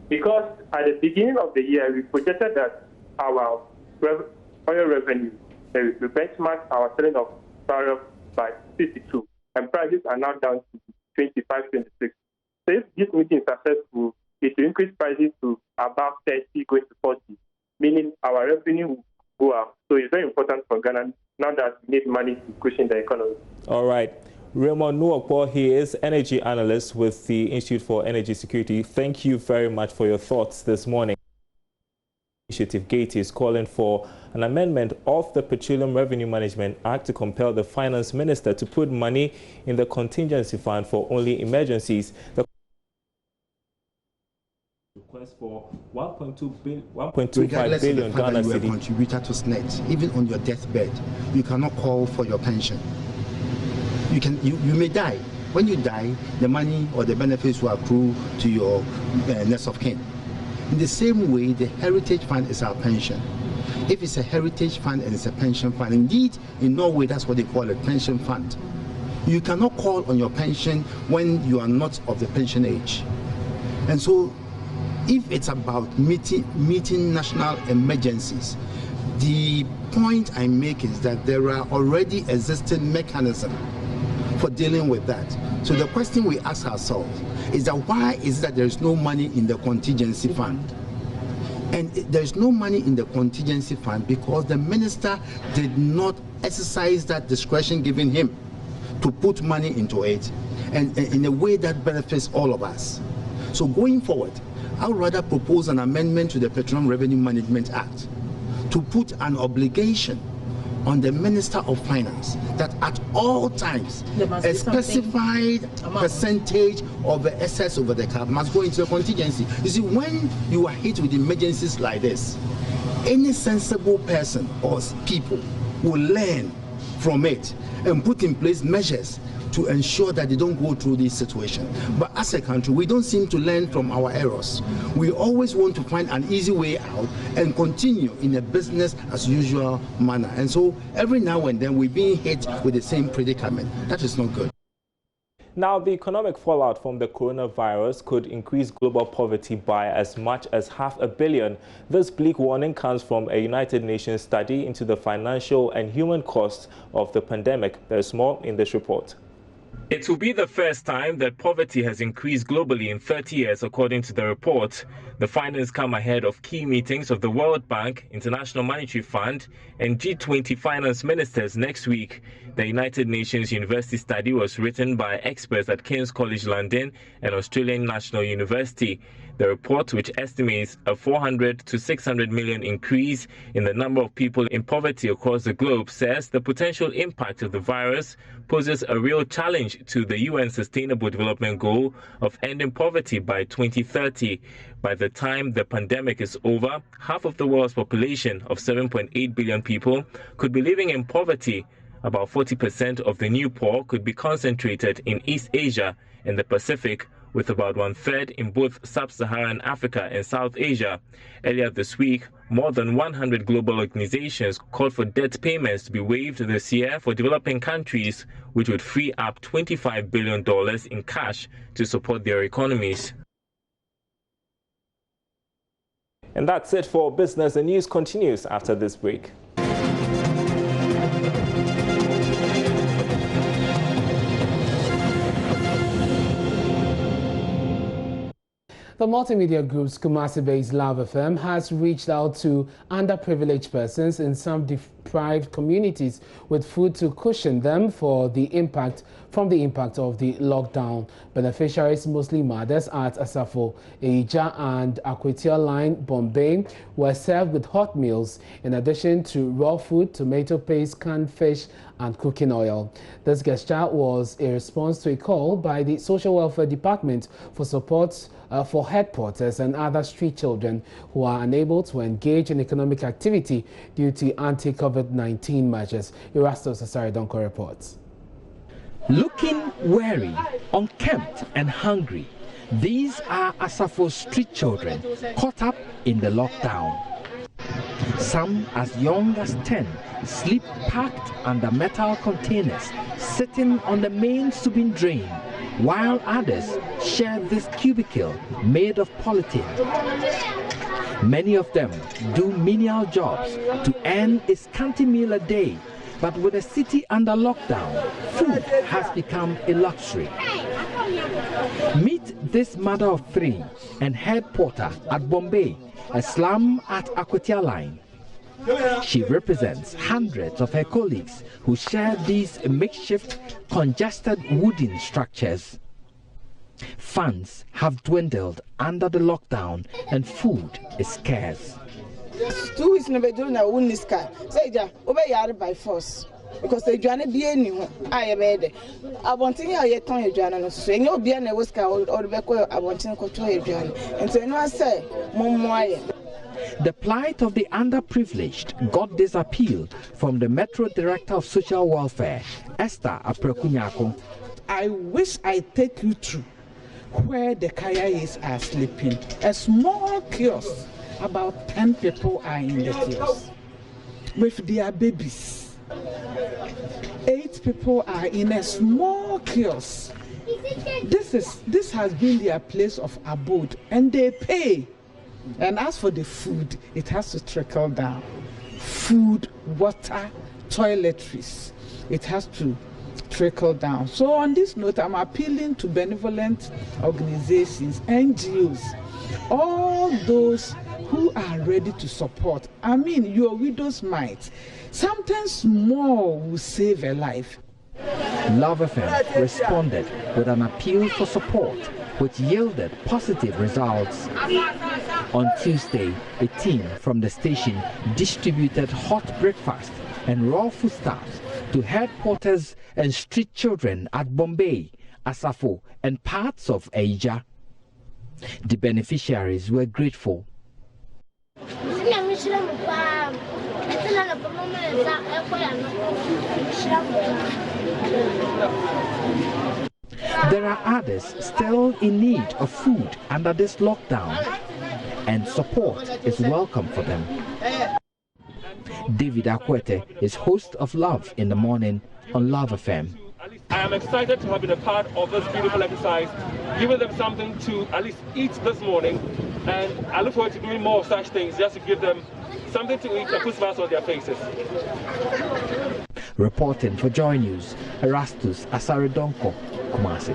Because at the beginning of the year, we projected that our oil revenue, we benchmarked our selling of barrels by 52, and prices are now down to 25, 26. So if this meeting is successful, it will increase prices to above 30, going to 40, meaning our revenue will go up. So it's very important for Ghana now that we need money to cushion the economy. All right. Raymond Nwokbo, he is energy analyst with the Institute for Energy Security. Thank you very much for your thoughts this morning. Initiative Gate is calling for an amendment of the Petroleum Revenue Management Act to compel the finance minister to put money in the contingency fund for only emergencies. The request for 1.25 billion Ghana cedi. You are a contributor to SNET. Even on your deathbed, you cannot call for your pension. You may die. When you die, the money or the benefits will accrue to your next of kin. In the same way, the heritage fund is our pension. If it's a heritage fund and it's a pension fund, indeed, in Norway, that's what they call a pension fund. You cannot call on your pension when you are not of the pension age. And so if it's about meeting national emergencies, the point I make is that there are already existing mechanisms for dealing with that. So the question we ask ourselves is that why is it that there is no money in the contingency fund? And there is no money in the contingency fund because the minister did not exercise that discretion given him to put money into it, and in a way that benefits all of us. So going forward, I would rather propose an amendment to the Petroleum Revenue Management Act to put an obligation on the Minister of Finance that at all times a specified percentage of the excess over the cap must go into the contingency. You see, when you are hit with emergencies like this, any sensible person or people will learn from it and put in place measures to ensure that they don't go through this situation. But as a country, we don't seem to learn from our errors. We always want to find an easy way out and continue in a business as usual manner. And so every now and then we're being hit with the same predicament. That is not good. Now, the economic fallout from the coronavirus could increase global poverty by as much as $500 billion. This bleak warning comes from a United Nations study into the financial and human costs of the pandemic. There's more in this report. It will be the first time that poverty has increased globally in 30 years, according to the report. The findings come ahead of key meetings of the World Bank, International Monetary Fund, and G20 finance ministers next week. The United Nations University study was written by experts at King's College London and Australian National University. The report, which estimates a 400 to 600 million increase in the number of people in poverty across the globe, says the potential impact of the virus poses a real challenge to the UN Sustainable Development Goal of ending poverty by 2030. By the time the pandemic is over, half of the world's population of 7.8 billion people could be living in poverty. About 40% of the new poor could be concentrated in East Asia and the Pacific, with about 1/3 in both sub-Saharan Africa and South Asia. Earlier this week, more than 100 global organizations called for debt payments to be waived this year for developing countries, which would free up $25 billion in cash to support their economies. And that's it for Business. The news continues after this break. The multimedia group's Kumasi-based Lava Firm has reached out to underprivileged persons in some deprived communities with food to cushion them from the impact of the lockdown. Beneficiaries, mostly mothers at Asafo, Eija and Akwetia Line, Bombay, were served with hot meals in addition to raw food, tomato paste, canned fish and cooking oil. This gesture was a response to a call by the Social Welfare Department for support for head porters and other street children who are unable to engage in economic activity due to anti-COVID-19 measures. Erastus Asaridonko reports. Looking weary, unkempt and hungry, these are Asafo street children caught up in the lockdown. Some as young as 10 sleep packed under metal containers sitting on the main souping drain, while others share this cubicle made of polythene. Many of them do menial jobs to earn a scanty meal a day, but with the city under lockdown, food has become a luxury. Meet this mother of 3 and head porter at Bombay, a slum at Akwetia Line. She represents hundreds of her colleagues who share these makeshift, congested wooden structures. Funds have dwindled under the lockdown and food is scarce. 2 weeks never do na win this car. Say ja, obey yard by force. Because the journey be any I made. I want to hear Tony Journal, so you be an Oscar or the Beco. I want to go to a journey. And so I say, Momoy. The plight of the underprivileged got this appeal from the Metro Director of Social Welfare, Esther Aprekunyako. I wish I take you to where the Kayais are sleeping. A small kiosk, about 10 people are in the kiosk with their babies. 8 people are in a small kiosk. This has been their place of abode, and they pay And as for the food, it has to trickle down. Food, water, toiletries, it has to trickle down. So on this note, I'm appealing to benevolent organizations, NGOs, all those who are ready to support. I mean, your widow's mite. Sometimes more will save a life. Love FM responded with an appeal for support, which yielded positive results. On Tuesday, a team from the station distributed hot breakfast and raw foodstuffs to headquarters and street children at Bombay, Asafo, and parts of Asia. The beneficiaries were grateful. There are others still in need of food under this lockdown, and support is welcome for them. David Akwete is host of Love in the Morning on Love FM. I am excited to have been a part of this beautiful exercise, giving them something to at least eat this morning, and I look forward to doing more of such things just to give them something to eat and put smiles on their faces. Reporting for Joy News, Erastus Asaredonko, Kumasi.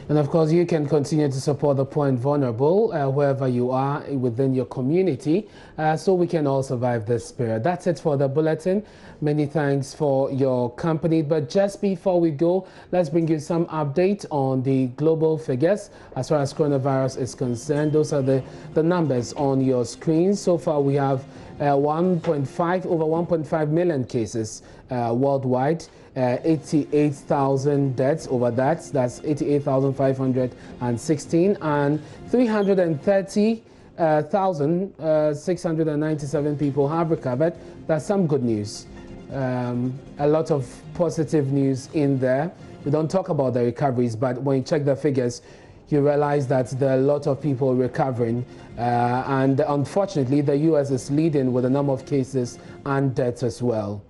And of course, you can continue to support the poor and vulnerable wherever you are within your community, so we can all survive this period. That's it for the bulletin. Many thanks for your company. But just before we go, let's bring you some update on the global figures as far as coronavirus is concerned. Those are the numbers on your screen. So far, we have over 1.5 million cases worldwide. 88,000 deaths over that. That's 88,516, and 330,697 people have recovered. That's some good news. A lot of positive news in there. We don't talk about the recoveries, but when you check the figures, you realize that there are a lot of people recovering. And unfortunately, the U.S. is leading with a number of cases and deaths as well.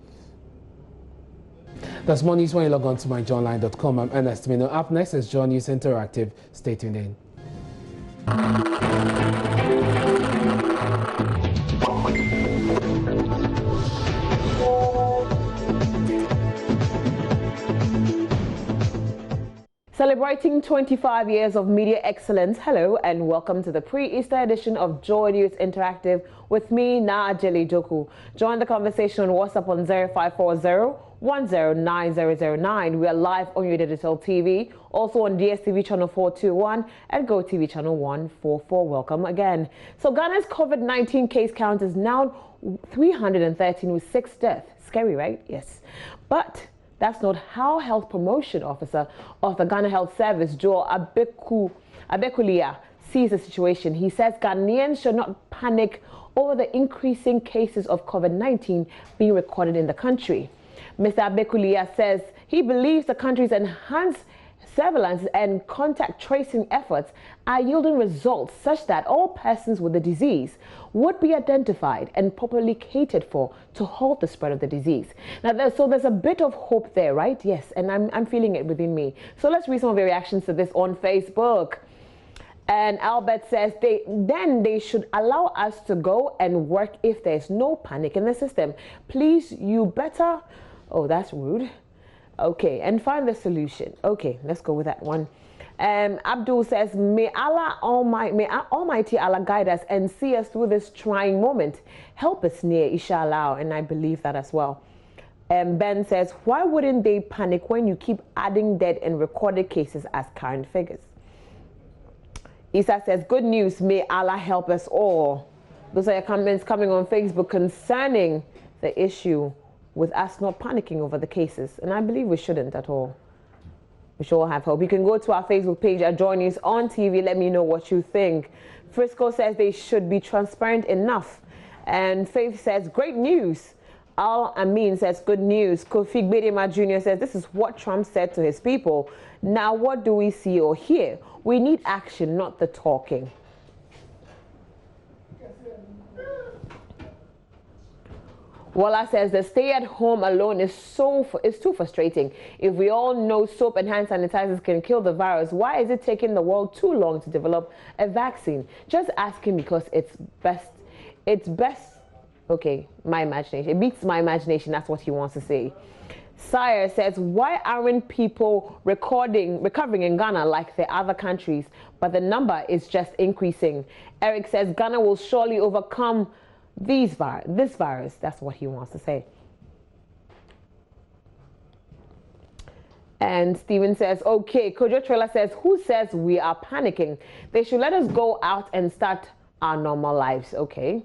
That's more news when you log on to myjournline.com. I'm Ernest Mino. Up next is JoyNews Interactive. Stay tuned in. Celebrating 25 years of media excellence, hello and welcome to the pre-Easter edition of Joy News Interactive with me, Naajeli Joku. Join the conversation on WhatsApp on 0540-109009. We are live on your digital TV, also on DSTV channel 421 and GoTV channel 144. Welcome again. So Ghana's COVID-19 case count is now 313 with 6 deaths. Scary, right? Yes. But that's not how Health Promotion Officer of the Ghana Health Service, Joel Abekulia, sees the situation. He says Ghanaians should not panic over the increasing cases of COVID-19 being recorded in the country. Mr. Abekulia says he believes the country's enhanced surveillance and contact tracing efforts are yielding results such that all persons with the disease would be identified and properly catered for to halt the spread of the disease. Now, there's a bit of hope there, right? Yes, and I'm feeling it within me. So let's read some of the reactions to this on Facebook. And Albert says they should allow us to go and work if there's no panic in the system. Please, you better. Oh, that's rude. Okay, and find the solution. Okay, let's go with that one. Abdul says, may Almighty Allah guide us and see us through this trying moment. Help us near, inshallah, and I believe that as well. Ben says, why wouldn't they panic when you keep adding dead and recorded cases as current figures? Isa says, good news, may Allah help us all. Those are your comments coming on Facebook concerning the issue with us not panicking over the cases. And I believe we shouldn't at all. We should all have hope. You can go to our Facebook page at Joy News on TV. Let me know what you think. Frisco says they should be transparent enough. And Faith says, great news. Al Amin says, good news. Kofi Gbedema Jr. says, this is what Trump said to his people. Now, what do we see or hear? We need action, not the talking. Walla says the stay at home alone is too frustrating. If we all know soap and hand sanitizers can kill the virus, why is it taking the world too long to develop a vaccine? Just asking because it's best. Okay, my imagination. It beats my imagination. That's what he wants to say. Sire says, why aren't people recovering in Ghana like the other countries, but the number is just increasing? Eric says Ghana will surely overcome this virus. That's what he wants to say. And Steven says, okay. Kojo Trailer says, who says we are panicking? They should let us go out and start our normal lives. Okay.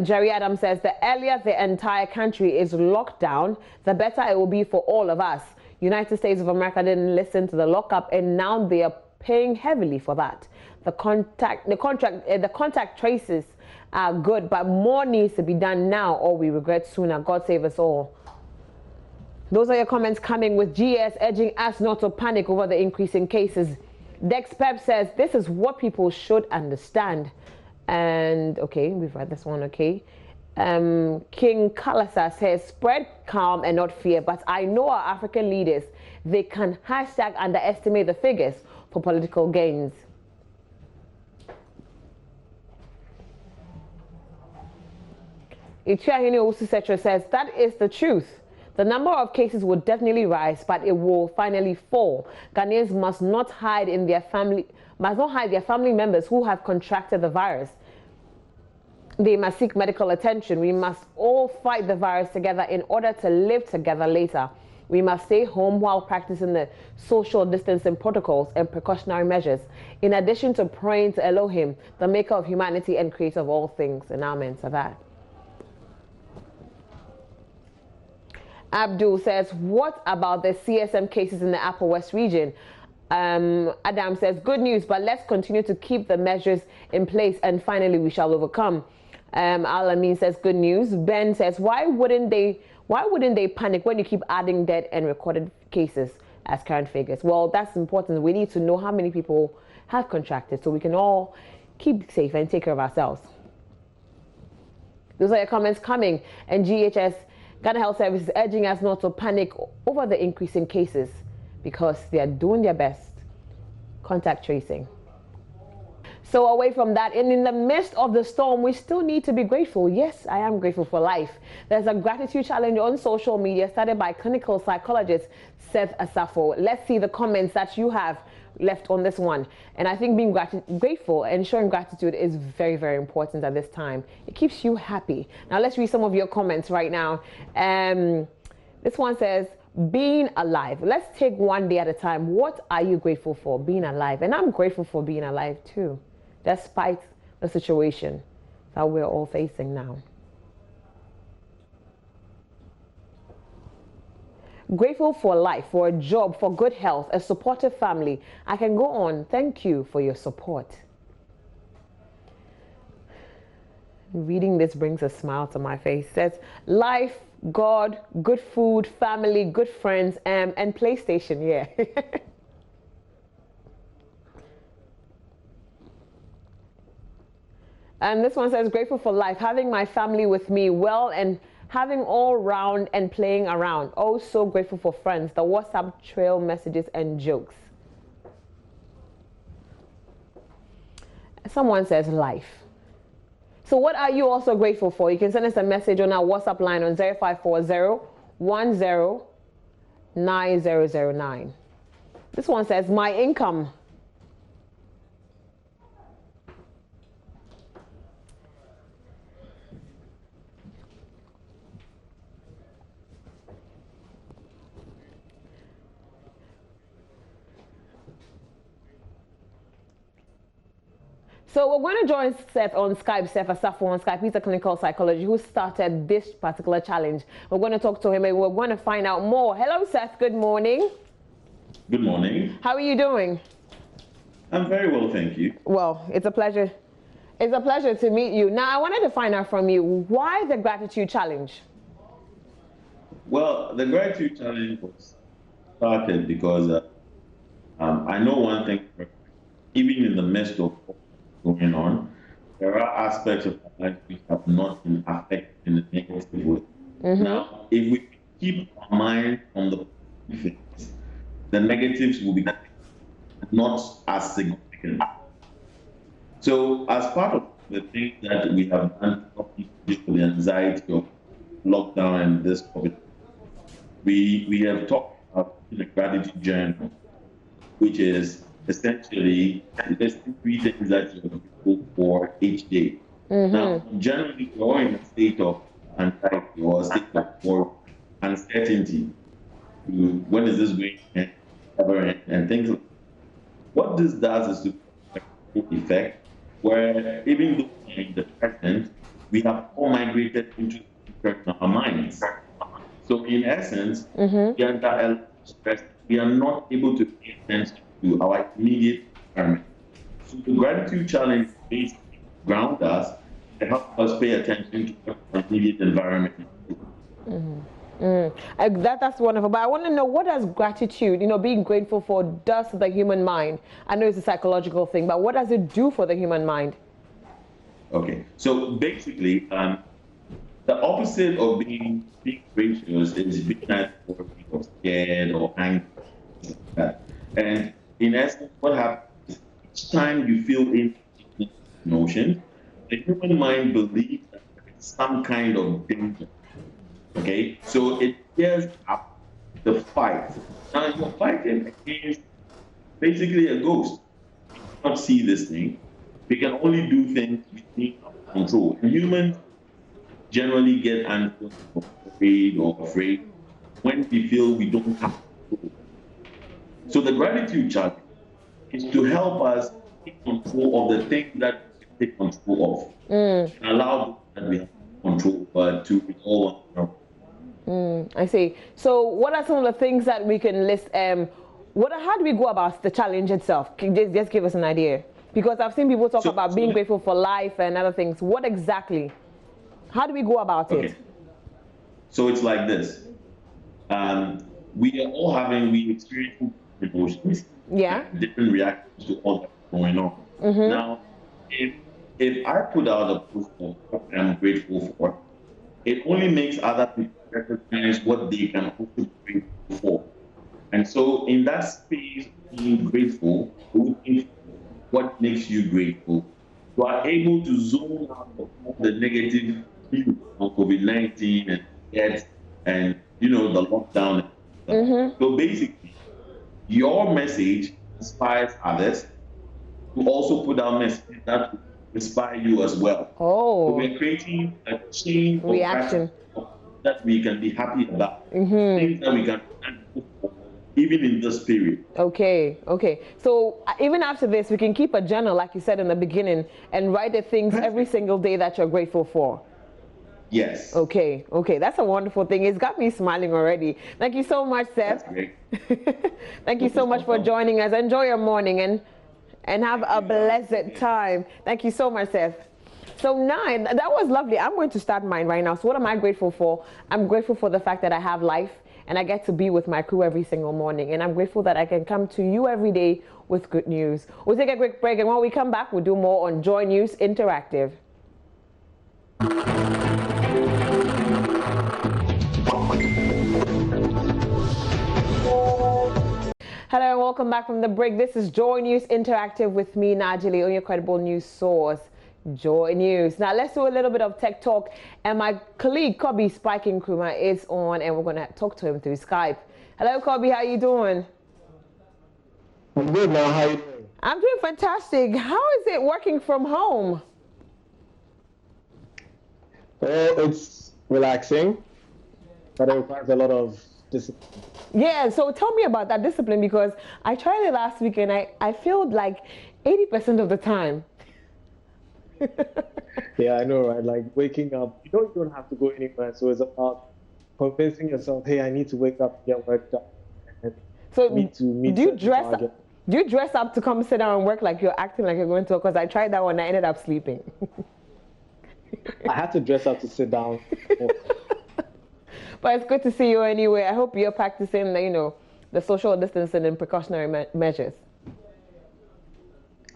Jerry Adams says, the earlier the entire country is locked down, the better it will be for all of us. United States of America didn't listen to the lockup, and now they are paying heavily for that. The contact traces are good, but more needs to be done now, or we regret sooner. God save us all. Those are your comments coming, with GS urging us not to panic over the increase in cases. Dex Pep says this is what people should understand. And okay, we've read this one. Okay. King Kalasa says spread calm and not fear, but I know our African leaders, they can #underestimate the figures for political gains. Ichiahini Osusetra says that is the truth. The number of cases will definitely rise, but it will finally fall. Ghanaians must not hide their family members who have contracted the virus. They must seek medical attention. We must all fight the virus together in order to live together later. We must stay home while practicing the social distancing protocols and precautionary measures, in addition to praying to Elohim, the maker of humanity and creator of all things. And amen to that. Abdul says, what about the CSM cases in the Upper West region? Adam says, good news, but let's continue to keep the measures in place and finally we shall overcome. Al-Amin says, good news. Ben says, why wouldn't they panic when you keep adding dead and recorded cases as current figures? Well, that's important. We need to know how many people have contracted so we can all keep safe and take care of ourselves. Those are your comments coming. And GHS, Ghana Health Service, is urging us not to panic over the increase in cases because they are doing their best. Contact tracing. So away from that, and in the midst of the storm, we still need to be grateful. Yes, I am grateful for life. There's a gratitude challenge on social media started by clinical psychologist Seth Asafo. Let's see the comments that you have left on this one. And I think being grateful and showing gratitude is very, very important at this time. It keeps you happy. Now let's read some of your comments right now. This one says, being alive. Let's take one day at a time. What are you grateful for? Being alive. And I'm grateful for being alive too, despite the situation that we're all facing now. Grateful for life, for a job, for good health, a supportive family. I can go on. Thank you for your support. Reading this brings a smile to my face. It says, life, God, good food, family, good friends, and PlayStation. Yeah. And this one says, grateful for life, having my family with me well and having all round and playing around. Oh, so grateful for friends, the WhatsApp trail messages and jokes. Someone says life. So what are you also grateful for? You can send us a message on our WhatsApp line on 0540-10-9009. This one says, my income. So we're going to join Seth on Skype, Seth Asafo on Skype. He's a clinical psychologist who started this particular challenge. We're going to talk to him and we're going to find out more. Hello, Seth. Good morning. Good morning. How are you doing? I'm very well, thank you. Well, it's a pleasure. It's a pleasure to meet you. Now, I wanted to find out from you, why the gratitude challenge? Well, the gratitude challenge was started because I know one thing, even in the midst of going on, there are aspects of life which have not been affected in a negative way. Now, if we keep our mind on the benefits, the negatives will be not as significant. So, as part of the things that we have done to help people deal with the anxiety of lockdown and this COVID, we have talked about the gratitude journal, which is essentially listing 3 things that you're grateful for each day. Now, generally, we're in a state of anxiety or a state of more uncertainty. When is this going to end? And things like that. What this does is to effect where even though in the present, we have all migrated into our minds. So in essence, we are under stress. We are not able to pay attention to our immediate environment. So the gratitude challenge basically ground us and help us pay attention to our immediate environment. That's wonderful. But I want to know, what does gratitude, being grateful for, does to the human mind? I know it's a psychological thing, but what does it do for the human mind? Okay, so basically, the opposite of being gracious is being or scared or angry. And in essence, what happens is each time you feel emotion, the human mind believes that it's some kind of danger. Okay, so it gears up the fight. Now you're fighting against basically a ghost. We cannot see this thing. We can only do things within our control. And humans generally get anxious or afraid when we feel we don't have control. So the gratitude challenge is to help us take control of the things that we can take control of and allow that we have control to resolve. I see. So what are some of the things that we can list? How do we go about the challenge itself? Can you just give us an idea? Because I've seen people talk about being grateful for life and other things. What exactly? How do we go about it? So it's like this. We are all we experience emotions. Yeah. Different reactions to all that's going on. Now, if I put out a post of what I'm grateful for, it only makes other people recognize what they can also be grateful for. And so in that space, being grateful, what makes you grateful, you are able to zone out of all the negative views on COVID-19 and death and, the lockdown. So basically, your message inspires others to also put out messages that will inspire you as well. So we're creating a chain of reaction that we can be happy about, things that we can even in this period. Okay. So even after this, we can keep a journal, like you said in the beginning, and write the things every single day that you're grateful for. Yes. Okay. That's a wonderful thing. It's got me smiling already. Thank you so much, Seth. That's great. Thank you so much for joining us. Enjoy your morning and have a blessed time. Thank you so much, Seth. So 9, that was lovely. I'm going to start mine right now. So what am I grateful for? I'm grateful for the fact that I have life and I get to be with my crew every single morning. And I'm grateful that I can come to you every day with good news. We'll take a quick break, and when we come back, we'll do more on Joy News Interactive. Hello and welcome back from the break. This is Joy News Interactive with me, Najili, on your credible news source, Joy News. Now let's do a little bit of tech talk, and my colleague Kobe Spiking Nkrumah is on, and we're going to talk to him through Skype. Hello, Kobe. How you doing? I'm good now. How you doing? I'm doing fantastic. How is it working from home? Well, it's relaxing, but it requires a lot of discipline. Yeah, so tell me about that discipline, because I tried it last week and I feel like 80% of the time. Yeah, I know, right? Like waking up, you don't have to go anywhere, so it's about convincing yourself, hey, I need to wake up and get work done. And so do you dress up to come sit down and work like you're acting like you're going to? Because I tried that one, I ended up sleeping. I had to dress up to sit down. But it's good to see you anyway. I hope you're practicing, the social distancing and precautionary measures.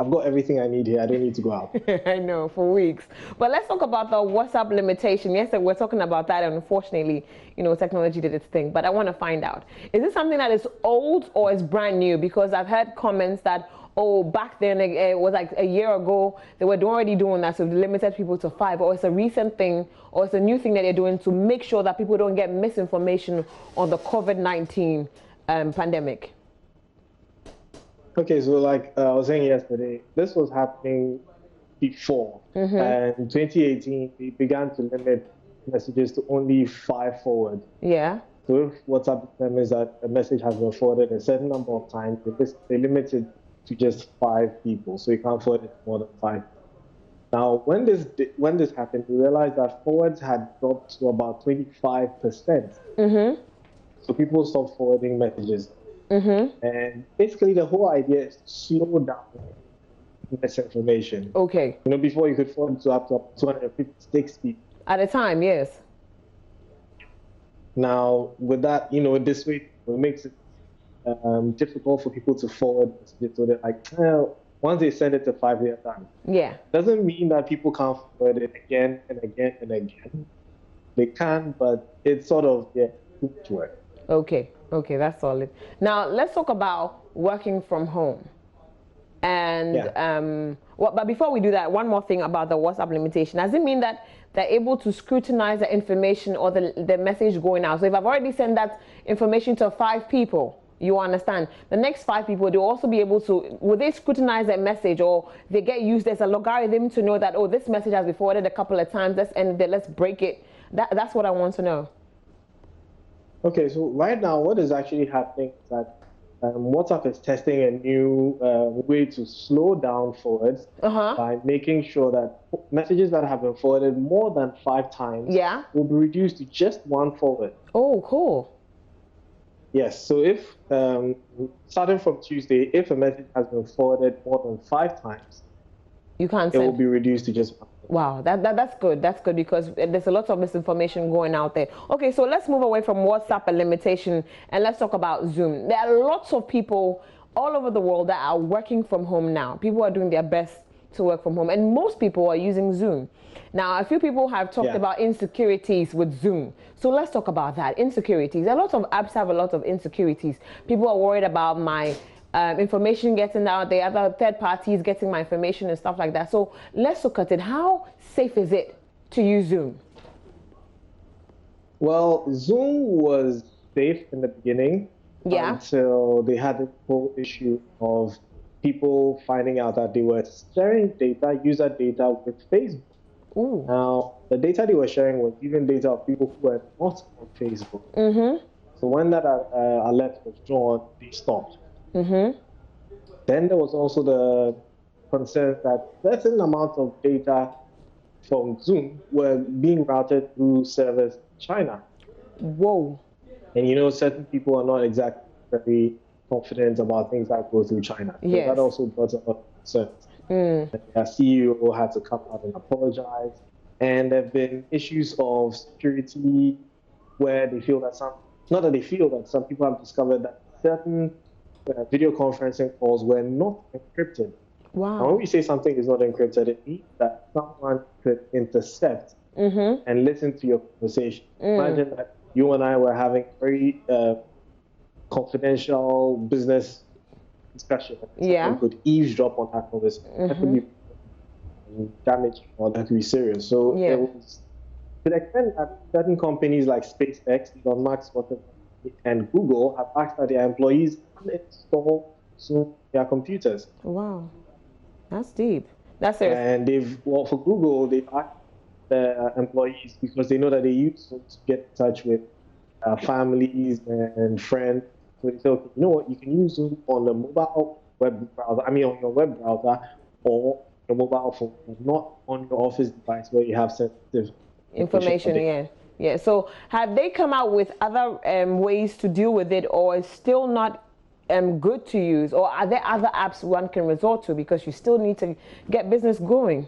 I've got everything I need here. I don't need to go out. I know, for weeks. But let's talk about the WhatsApp limitation. Yes, we're talking about that, and unfortunately, technology did its thing. But I want to find out, is this something that is old or is brand new? Because I've heard comments that, oh, back then, it was like a year ago, they were already doing that, so they limited people to 5, or it's a recent thing, or it's a new thing that they're doing to make sure that people don't get misinformation on the COVID-19 pandemic. Okay, so like I was saying yesterday, this was happening before. And in 2018, they began to limit messages to only 5 forward. Yeah. So if WhatsApp determines that a message has been forwarded a certain number of times, they limit it to just 5 people. So you can't forward it to more than 5. Now, when this happened, we realized that forwards had dropped to about 25%. So people stopped forwarding messages. And basically, the whole idea is to slow down misinformation. Okay. Before you could forward to up to 256 people at a time. Yes. Now, with that, this way, it makes it difficult for people to forward messages. So they're like, once they send it to 5 at a time. Yeah. Doesn't mean that people can't forward it again and again and again. They can, but it's sort of too much work. Okay, that's solid. Now let's talk about working from home. And but before we do that, one more thing about the WhatsApp limitation. Does it mean that they're able to scrutinize the information or the message going out? So if I've already sent that information to 5 people, you understand, the next 5 people, they'll also be able to, will they scrutinize that message, or they get used as a logarithm to know that, oh, this message has been forwarded a couple of times, let's break it. That's what I want to know. Okay, so right now, what is actually happening is that WhatsApp is testing a new way to slow down forwards by making sure that messages that have been forwarded more than 5 times will be reduced to just 1 forward. Oh, cool. Yes, so if, starting from Tuesday, if a message has been forwarded more than 5 times, you can't it will be reduced to just 1. Wow, that's good. That's good, because there's a lot of misinformation going out there. Okay, so let's move away from WhatsApp and limitation, and let's talk about Zoom. There are lots of people all over the world that are working from home now. People are doing their best to work from home, and most people are using Zoom. Now, a few people have talked about insecurities with Zoom. So let's talk about that. Insecurities. A lot of apps have a lot of insecurities. People are worried about my information getting out there, other third parties getting my information and stuff like that. So let's look at it. How safe is it to use Zoom? Well, Zoom was safe in the beginning until they had the whole issue of people finding out that they were sharing data, user data, with Facebook. Ooh. Now, the data they were sharing was even data of people who were not on Facebook. So when that alert was drawn, they stopped. Then there was also the concern that certain amounts of data from Zoom were being routed through servers in China. Whoa. And certain people are not exactly very confident about things that go through China. So that also brought a lot of concerns. Their CEO had to come out and apologize. And there have been issues of security where they feel that some people have discovered that certain video conferencing calls were not encrypted. Wow. Now, when we say something is not encrypted, it means that someone could intercept and listen to your conversation. Imagine that you and I were having very confidential business discussion. Someone could eavesdrop on that conversation. That could be damaging, or that could be serious. So it was, to the extent that certain companies like SpaceX, Elon Musk, and Google have asked that their employees uninstall Zoom their computers. Wow, that's deep. That's serious. And for Google, they've asked their employees, because they know that they use Zoom to get in touch with families and friends. So they say, okay, you know what, you can use Zoom on the mobile web browser, on your web browser, or your mobile phone, not on your office device where you have sensitive information. Yeah. So have they come out with other ways to deal with it, or is still not good to use, or are there other apps one can resort to, because you still need to get business going?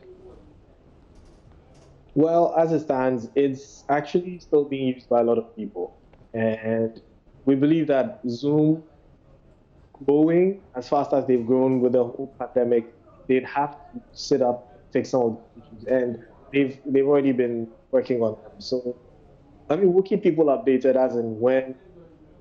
Well, as it stands, it's actually still being used by a lot of people. And we believe that Zoom growing as fast as they've grown with the whole pandemic they'd have to sit up, take some of the issues, and they've already been working on them. So, I mean, we'll keep people updated as in when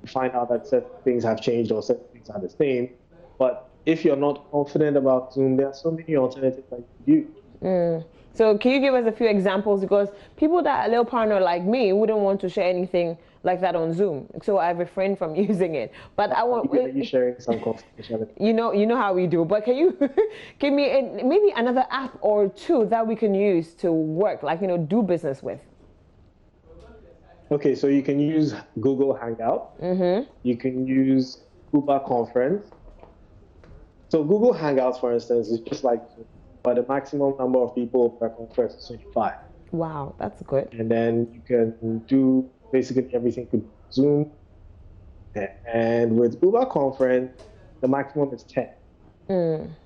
we find out that certain things have changed or certain things are the same. But if you're not confident about Zoom, there are so many alternatives that you can use. So can you give us a few examples? Because people that are a little paranoid like me wouldn't want to share anything like that on Zoom. So I've refrained from using it. But I want you sharing some confidentiality. You know how we do. But can you give me maybe another app or two that we can use to work, like, do business with? Okay, so you can use Google Hangout. You can use Uber Conference. So Google Hangouts, for instance, is just like, but the maximum number of people per conference is 25. Wow, that's good. And then you can do basically everything through Zoom. And with Uber Conference, the maximum is 10.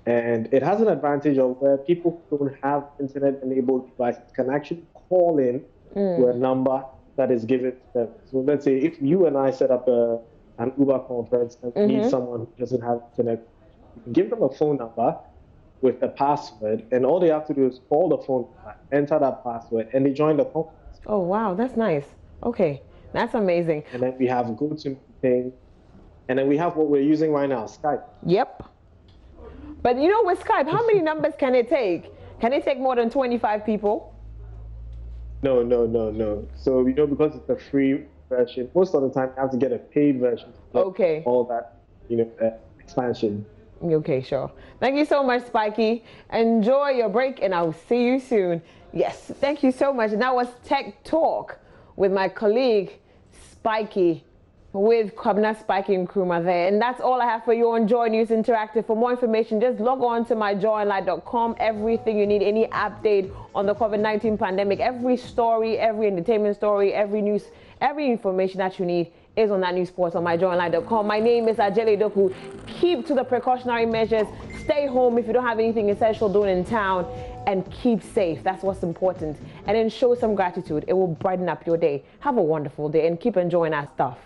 And it has an advantage of where people who don't have internet-enabled devices can actually call in to a number that is given to them. So let's say if you and I set up an Uber Conference and we need someone who doesn't have internet, you can give them a phone number with a password, and all they have to do is call the phone number, enter that password, and they join the conference. Oh, wow, that's nice. Okay, that's amazing. And then we have GoToMeeting, and then we have what we're using right now, Skype. Yep. But with Skype, how many numbers can it take? Can it take more than 25 people? No. So, because it's a free version, most of the time you have to get a paid version to get all that, expansion. Okay, sure. Thank you so much, Spiky. Enjoy your break, and I'll see you soon. Yes, thank you so much. And that was Tech Talk with my colleague, Spiky, with Kwabena, Spiky, and Nkrumah there. And that's all I have for you on Joy News Interactive. For more information, just log on to myjoyonline.com. Everything you need, any update on the COVID-19 pandemic, every story, every entertainment story, every news, every information that you need is on that news portal, myjoyonline.com. My name is Ajele Doku. Keep to the precautionary measures. Stay home if you don't have anything essential doing in town, and keep safe. That's what's important. And then show some gratitude. It will brighten up your day. Have a wonderful day and keep enjoying our stuff.